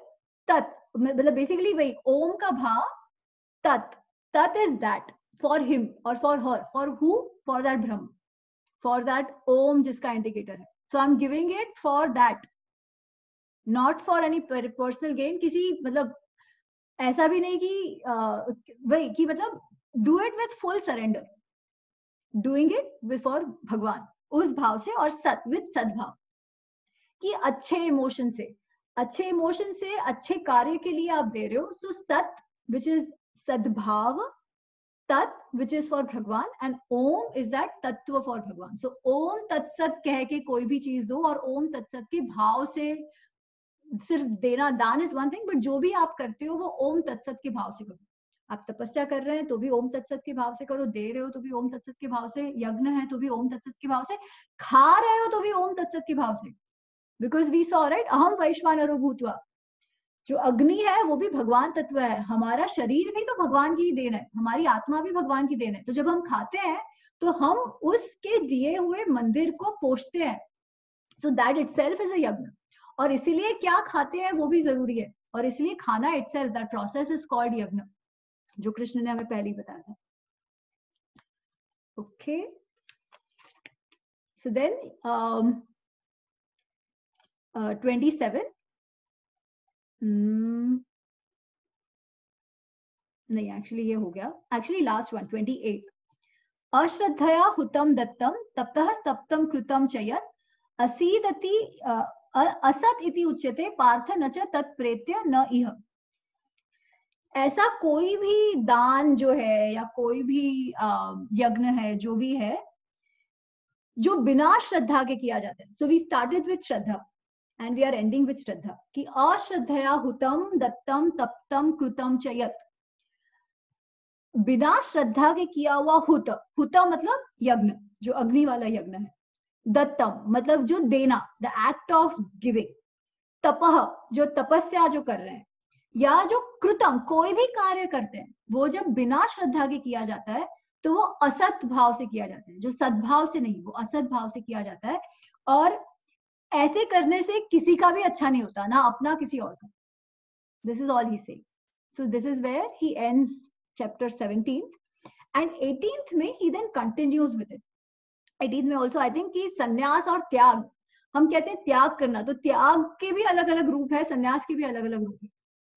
तत्, मतलब बेसिकली वही ओम का भाव तत्, तत् इज दैट फॉर हिम और for her, for who, for that Brahm, for that Om जिसका इंडिकेटर है. So I am giving it for that, not for any personal gain. किसी मतलब ऐसा भी नहीं कि वही कि मतलब do it with full surrender, doing it with for भगवान उस भाव से, और सत विथ सद्भाव कि अच्छे इमोशन से, अच्छे इमोशन से अच्छे कार्य के लिए आप दे रहे हो. तो सत विच इज सद्भाव, तत् विच इज फॉर भगवान, एंड ओम इज दैट तत्व फॉर भगवान. सो ओम तत्सत कह के कोई भी चीज दो और ओम तत्सत के भाव से सिर्फ देना, दान इज वन थिंग, बट जो भी आप करते हो वो ओम तत्सत के भाव से करो. आप तपस्या कर रहे हैं तो भी ओम तत्सत के भाव से करो, दे रहे हो तो भी ओम तत्सत के भाव से, यज्ञ है तो भी ओम तत्सत के भाव से, खा रहे हो तो भी ओम तत्सत के भाव से. बिकॉज वी सॉ राइट, अहम वैश्वानरो भूत्वा, जो अग्नि है वो भी भगवान तत्व है. हमारा शरीर भी तो भगवान की देन है, हमारी आत्मा भी भगवान की देन है. तो जब हम खाते हैं तो हम उसके दिए हुए मंदिर को पोषते हैं. So that itself is a यज्ञ. और इसीलिए क्या खाते हैं वो भी जरूरी है, और इसलिए खाना itself, that process is called यज्ञ, जो कृष्ण ने हमें पहले ही बताया था. ओके, सो देन 27 नहीं, एक्चुअली ये हो गया. Actually last one 28. अश्रद्धया हुतम दत्तम तप्तः तप्तम कृतम च यत् असीदति असत इति उच्यते पार्थ न च तत्प्रेत्य न इह. ऐसा कोई भी दान जो है या कोई भी यज्ञ है जो भी है जो बिना श्रद्धा के किया जाता है. So we started with shraddha and we are ending with shraddha कि अश्रद्धया हुतम दत्तम तप्तम कृतम च यत्. बिना श्रद्धा के किया हुआ हुत, हुत मतलब यज्ञ, जो अग्नि वाला यज्ञ है. दत्तम मतलब जो देना, द एक्ट ऑफ गिविंग. तपह जो तपस्या जो कर रहे हैं, या जो कृतम कोई भी कार्य करते हैं वो जब बिना श्रद्धा के किया जाता है तो वो असत भाव से किया जाता है, जो सद्भाव से नहीं, वो असत भाव से किया जाता है. और ऐसे करने से किसी का भी अच्छा नहीं होता, ना अपना किसी और का. This is all he say. So this is where he ends chapter 17th, and 18th में ही then continues with it. 18th में ऑल्सो आई थिंक कि संन्यास और त्याग, हम कहते हैं त्याग करना, तो त्याग के भी अलग अलग रूप है, संन्यास के भी अलग अलग रूप है,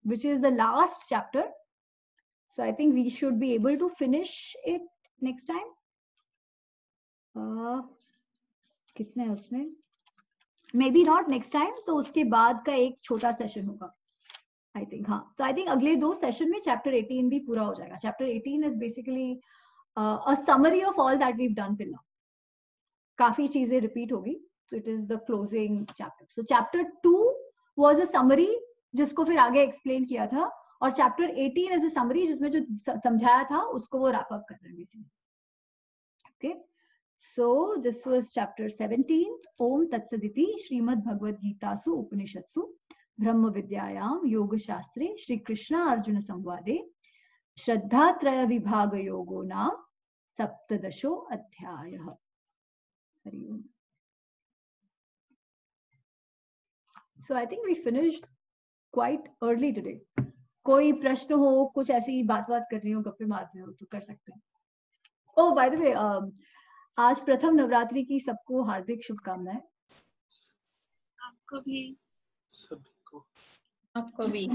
which is the last chapter. So I think we should be able to finish it next time. कितने है उसमें? Maybe not next time, तो उसके बाद का एक छोटा सेशन होगा I think. हाँ, तो I think अगले 2 सेशन में chapter 18 भी पूरा हो जाएगा. Chapter 18 is basically a summary of all that we've done till now. काफी चीजें repeat होगी, so it is the closing chapter. So chapter 2 was a summary जिसको फिर आगे एक्सप्लेन किया था, और चैप्टर 18 इज अ समरी जिसमें जो समझाया था उसको वो रैप अप कर रहे हैं basically. Okay, so this was chapter 17. ओम तत्सदिति श्रीमद् भगवद गीतासु उपनिषत्सु ब्रह्म विद्यायाम योग शास्त्रे श्री कृष्ण अर्जुन संवादे श्रद्धात्रय विभाग योगो नाम 17 अध्यायः. हरि ओम. So I think we finished quite early today. कोई प्रश्न हो, कुछ ऐसी बात करनी हो, गप्पे मारने हो तो कर सकते हैं. Oh, by the way, आज प्रथम नवरात्रि की सबको हार्दिक शुभकामनाएं. आपको भी. सभी को. आपको भी.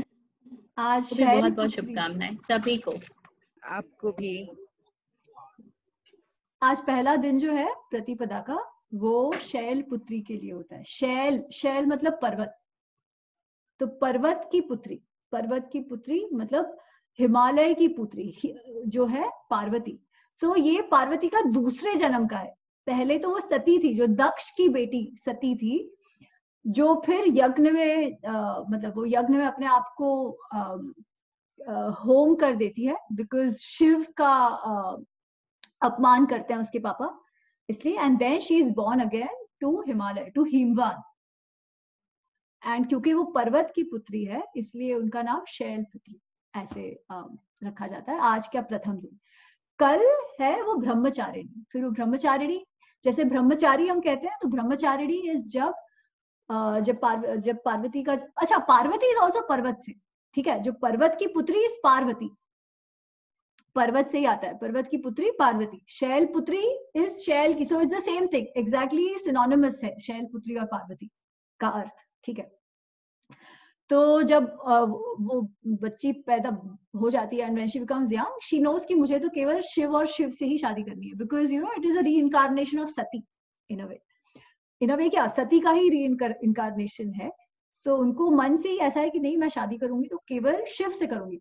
आज बहुत बहुत शुभकामनाएं सभी को. आपको भी. आज पहला दिन जो है प्रतिपदा का, वो शैल पुत्री के लिए होता है. शैल, शैल मतलब पर्वत, तो पर्वत की पुत्री, पर्वत की पुत्री मतलब हिमालय की पुत्री जो है पार्वती. सो ये पार्वती का दूसरे जन्म का है. पहले तो वो सती थी, जो दक्ष की बेटी सती थी, जो फिर यज्ञ में मतलब वो यज्ञ में अपने आप को होम कर देती है, बिकॉज शिव का अपमान करते हैं उसके पापा, इसलिए. And then she is born again to Himalaya, to Himvan. And क्योंकि वो पर्वत की पुत्री है इसलिए उनका नाम शैल पुत्री ऐसे रखा जाता है. आज का प्रथम दिन. कल है वो ब्रह्मचारिणी. फिर वो ब्रह्मचारिणी, जैसे ब्रह्मचारी हम कहते हैं, तो ब्रह्मचारिणी इज जब पार्वती का, अच्छा पार्वती इज ऑल्सो पर्वत से, ठीक है, जो पर्वत की पुत्री इज पार्वती, पर्वत से ही आता है, पर्वत की पुत्री पार्वती। शैल पुत्री इज शैल की, so it's the same thing, exactly synonymous है शैल पुत्री और पार्वती का अर्थ, ठीक है। तो जब वो बच्ची पैदा हो जाती है and when she becomes young, she knows कि मुझे तो केवल शिव और शिव से ही शादी करनी है, because you know it is a reincarnation of Sati in a way क्या सती का ही रीइंकारनेशन है। सो उनको मन से ही ऐसा है कि नहीं मैं शादी करूंगी तो केवल शिव से करूंगी,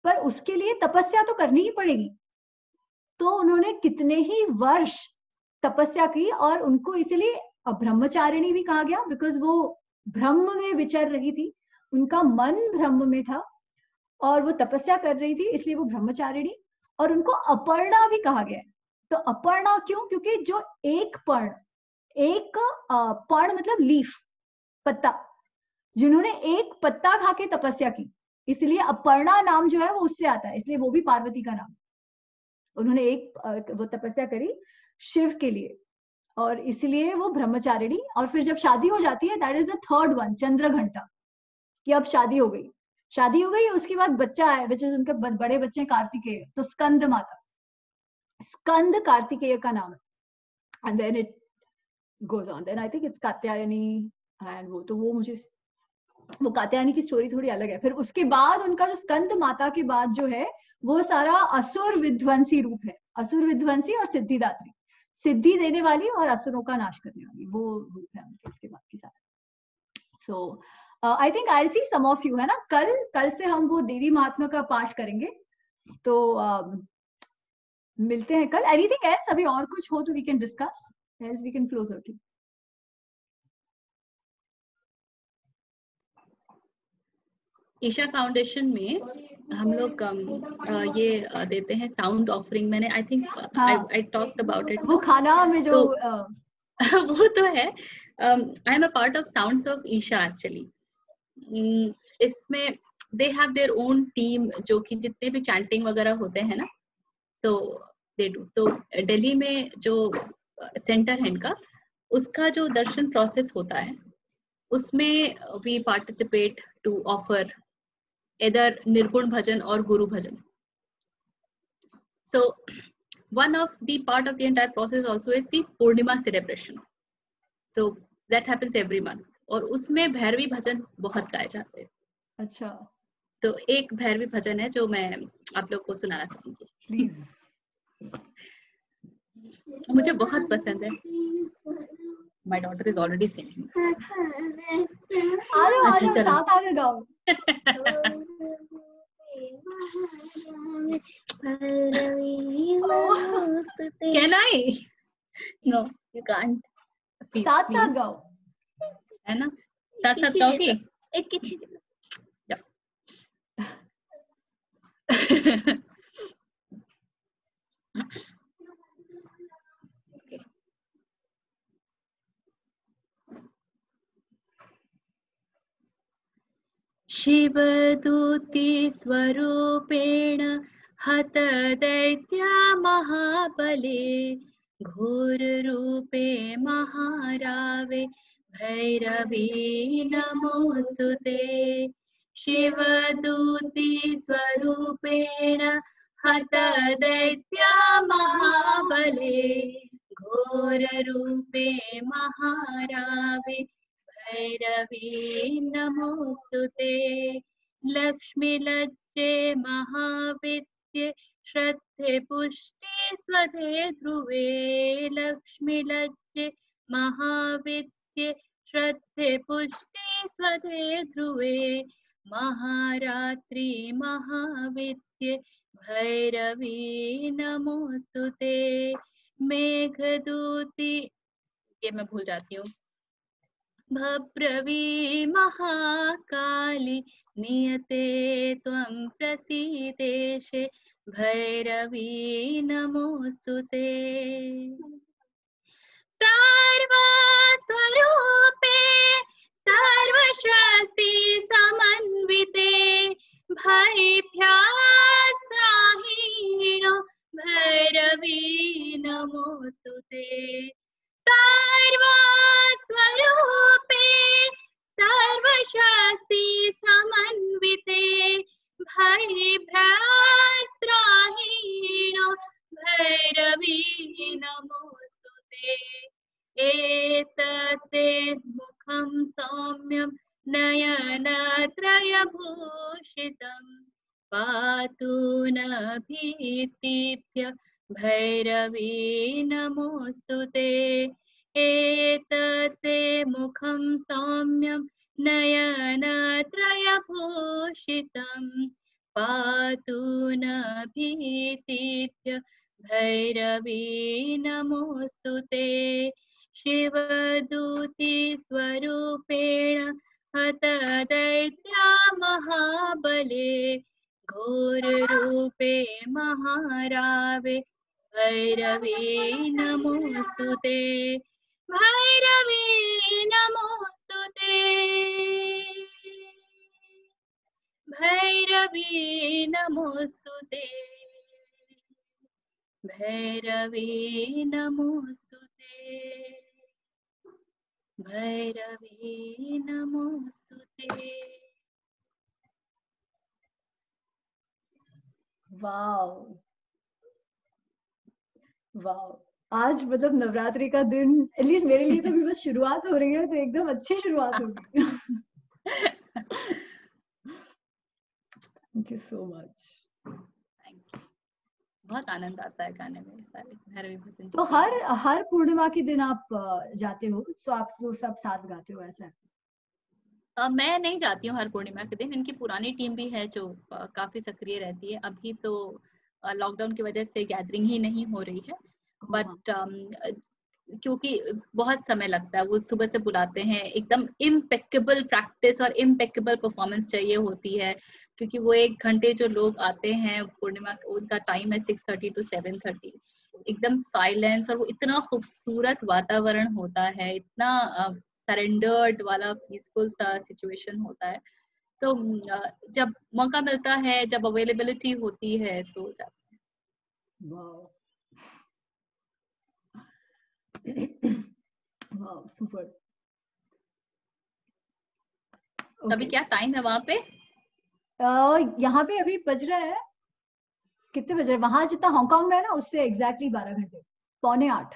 पर उसके लिए तपस्या तो करनी ही पड़ेगी। तो उन्होंने कितने ही वर्ष तपस्या की और उनको इसलिए ब्रह्मचारिणी भी कहा गया, बिकॉज वो ब्रह्म में विचर रही थी, उनका मन ब्रह्म में था और वो तपस्या कर रही थी, इसलिए वो ब्रह्मचारिणी। और उनको अपर्णा भी कहा गया है। तो अपर्णा क्यों? क्योंकि जो एक पर्ण, एक पर्ण मतलब लीफ, पत्ता, जिन्होंने एक पत्ता खा के तपस्या की, इसलिए अपर्णा नाम जो है वो उससे आता है, इसलिए वो भी पार्वती का नाम। उन्होंने एक वो तपस्या करी शिव के लिए और इसलिए वो ब्रह्मचारिणी। और फिर जब शादी हो जाती है, that is the third one, Chandraghanta, कि अब शादी हो गई, शादी हो गई, उसके बाद बच्चा है, विच इज उनके बड़े बच्चे कार्तिकेय, तो स्कंद माता, स्कंद कार्तिकेय का नाम है। And then it goes on, then I think it's Katyayani and वो, तो वो मुझे वो कात्यायनी की स्टोरी थोड़ी अलग है। फिर उसके बाद उनका जो स्कंद माता के बाद जो है वो सारा असुर विध्वंसी रूप है, असुर विध्वंसी और सिद्धिदात्री, सिद्धि देने वाली और असुरों का नाश करने वाली, वो रूप है उनके इसके बाद की सारा। So I think I see some of you, है ना, कल से हम वो देवी महात्मा का पाठ करेंगे, तो मिलते हैं कल। एनीथिंग एल्स, अभी और कुछ हो तो we can discuss, else we can close out. Isha foundation में हम लोग ये देते हैं साउंड ऑफरिंग। मैंने I think I talked about it, वो खाना में जो वो तो है। I am a part of sounds of Isha actually. इसमें they have their own team, जो कि जितने भी चैंटिंग वगैरह होते हैं ना, तो दे डू। तो दिल्ली में जो सेंटर है इनका, उसका जो दर्शन प्रोसेस होता है उसमें we participate to offer either nirgun भजन और गुरु भजन. So one of the part of the entire process also is the Purnima celebration. So that happens every month. और उसमें भैरवी भजन बहुत गाए जाते हैं. अच्छा, तो एक भैरवी भजन है जो मैं आप लोग को सुनाना चाहूंगी. प्लीज. मुझे बहुत पसंद है. My daughter is already singing. अच्छा, चलो साथ आकर गाओ. Can I? No, you can't. साथ साथ गाओ, है ना? साथ साथ गाओगी? एक किसी शिवदूती स्वरूपेण हत दैत्य महाबले घोर रूपे महारावे भैरवी नमोस्तुते. शिवदूती स्वरूपेण हत दैत्य महाबले घोर रूपे महारावे भैरवी नमोस्तुते. लक्ष्मी लज्जे महाविद्ये श्रद्धे पुष्टि स्वधे ध्रुवे. लक्ष्मी लज्जे महाविद्ये श्रद्धे पुष्टि स्वधे ध्रुवे. महारात्रि महाविद्ये भैरवी नमोस्तुते. मेघदूती, ये मैं भूल जाती हूँ. भब्रवी महाकाली नियते त्वं प्रसीदेशे भैरवी नमोस्तुते. सर्वस्वरूपे सर्वशक्ति समन्विते भयभ्यास्त्राहीनो भैरवी नमोस्तुते. सर्वस्वरूपे सर्वशक्ति समन्विते मुखं सौम्यं नयनत्रयभूषितं पातु न भीतिभ्य भैरवी नमोस्तुते एतस्ते मुखं सौम्यं नयनत्रयभूषितं पातु न भीतिभ्य भैरवी नमोस्तुते शिवदूती स्वरूपेण हतदैत्या महाबले घोररूपे महारावे भैरवी नमोस्तुते भैरवी नमोस्तुते भैरवी नमोस्तुते भैरवी नमोस्तुते भैरवी नमोस्तुते। वाव वाव, आज मतलब नवरात्रि का दिन एटलीस्ट मेरे लिए तो अभी बस शुरुआत हो रही है, तो एकदम अच्छी शुरुआत होगी। Thank you so much. बहुत आनंद आता है गाने में सारे भैरवी भजन। तो हर पूर्णिमा के दिन आप जाते हो, तो आप तो सब साथ गाते हो ऐसा? मैं नहीं जाती हूँ हर पूर्णिमा के दिन। इनकी पुरानी टीम भी है जो काफी सक्रिय रहती है। अभी तो लॉकडाउन की वजह से गैदरिंग ही नहीं हो रही है, बट क्योंकि बहुत समय लगता है, वो सुबह से बुलाते हैं, एकदम इम्पेक्केबल प्रैक्टिस और इम्पेक्केबल परफॉर्मेंस चाहिए होती है, क्योंकि वो 1 घंटे जो लोग आते हैं पूर्णिमा, उनका टाइम है 6:30 to 7:30, एकदम साइलेंस, और वो इतना खूबसूरत वातावरण होता है, इतना सरेंडर्ड वाला पीसफुल सा सिचुएशन होता है। तो जब मौका मिलता है, जब अवेलेबिलिटी होती है तो जाते हैं। Wow wow, super. अभी क्या टाइम है वहां पे? यहाँ पे अभी बज रहा है, कितने बज रहे हैं? वहां जितना हांगकांग में है ना, उससे एग्जैक्टली 12 घंटे, 7:45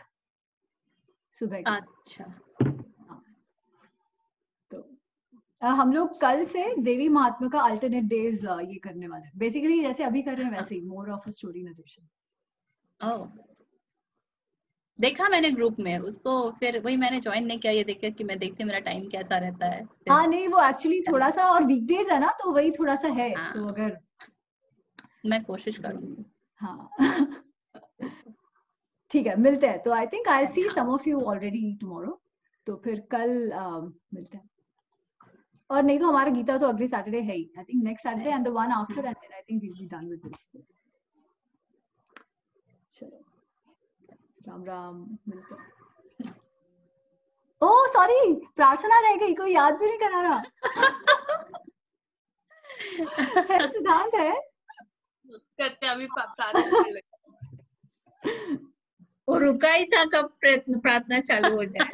सुबह के। अच्छा। तो हम लोग कल से देवी महात्मा का अल्टरनेट डेज ये करने वाले हैं, बेसिकली जैसे अभी कर रहे हैं वैसे ही, more of a story narration. Oh, देखा मैंने ग्रुप में उसको, फिर वही मैंने ज्वाइन नहीं किया, ये देखकर कि मैं देखती हूँ मेरा टाइम कैसा रहता है। हाँ नहीं, वो एक्चुअली थोड़ा सा, और वीकडेज है ना, तो वही थोड़ा सा है। हाँ, तो अगर मैं कोशिश करूंगी। हाँ ठीक है, मिलते हैं। तो I think I see some of you already tomorrow, तो फिर कल मिलते हैं। और नहीं तो हमारा गीता तो अगले सैटरडे है ही, I think next Saturday and the one after, and then I think we will be done with this. चलो, राम राम, मिलते हैं। ओह सॉरी, प्रार्थना रह गई, कोई याद भी नहीं करा रहा। सिद्धांत है करते अभी प्रार्थना कर लेते। वो रुका ही था, कब प्रार्थना चालू हो जाए।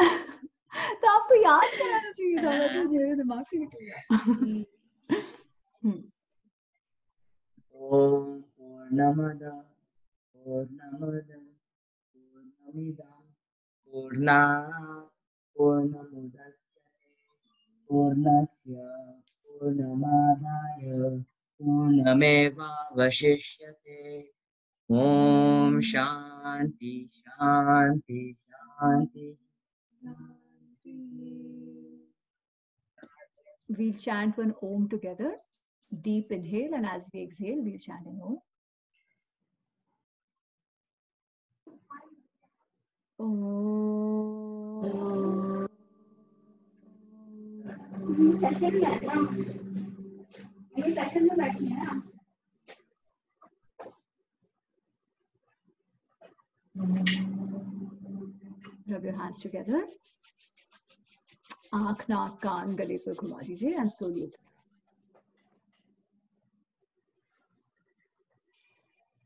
तो आपको याद कराना चाहिए था, मैं तो मेरे दिमाग से निकल गया। ओम पूर्णमद पूर्णमिदं पूर्णात् पूर्णमुदच्यते पूर्णस्य पूर्णमादाय पूर्णमेवावशिष्यते। ओम शांति शांति शांति। We'll chant one Om together. Deep inhale, and as we exhale, we'll chant an Om. Session में बैठी है ना। Rub your hands together. आँख, नाक, कान, गले पर घुमा दीजिए and slowly open.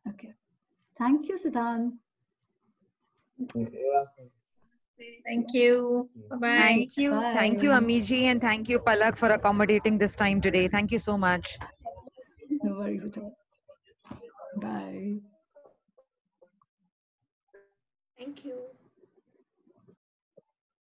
Okay. Thank you, Siddhant. Thank you. Bye-bye. Thank you. Bye. Thank you, Amiji, and thank you, Palak, for accommodating this time today. Thank you so much. No worries at all. Bye. Thank you.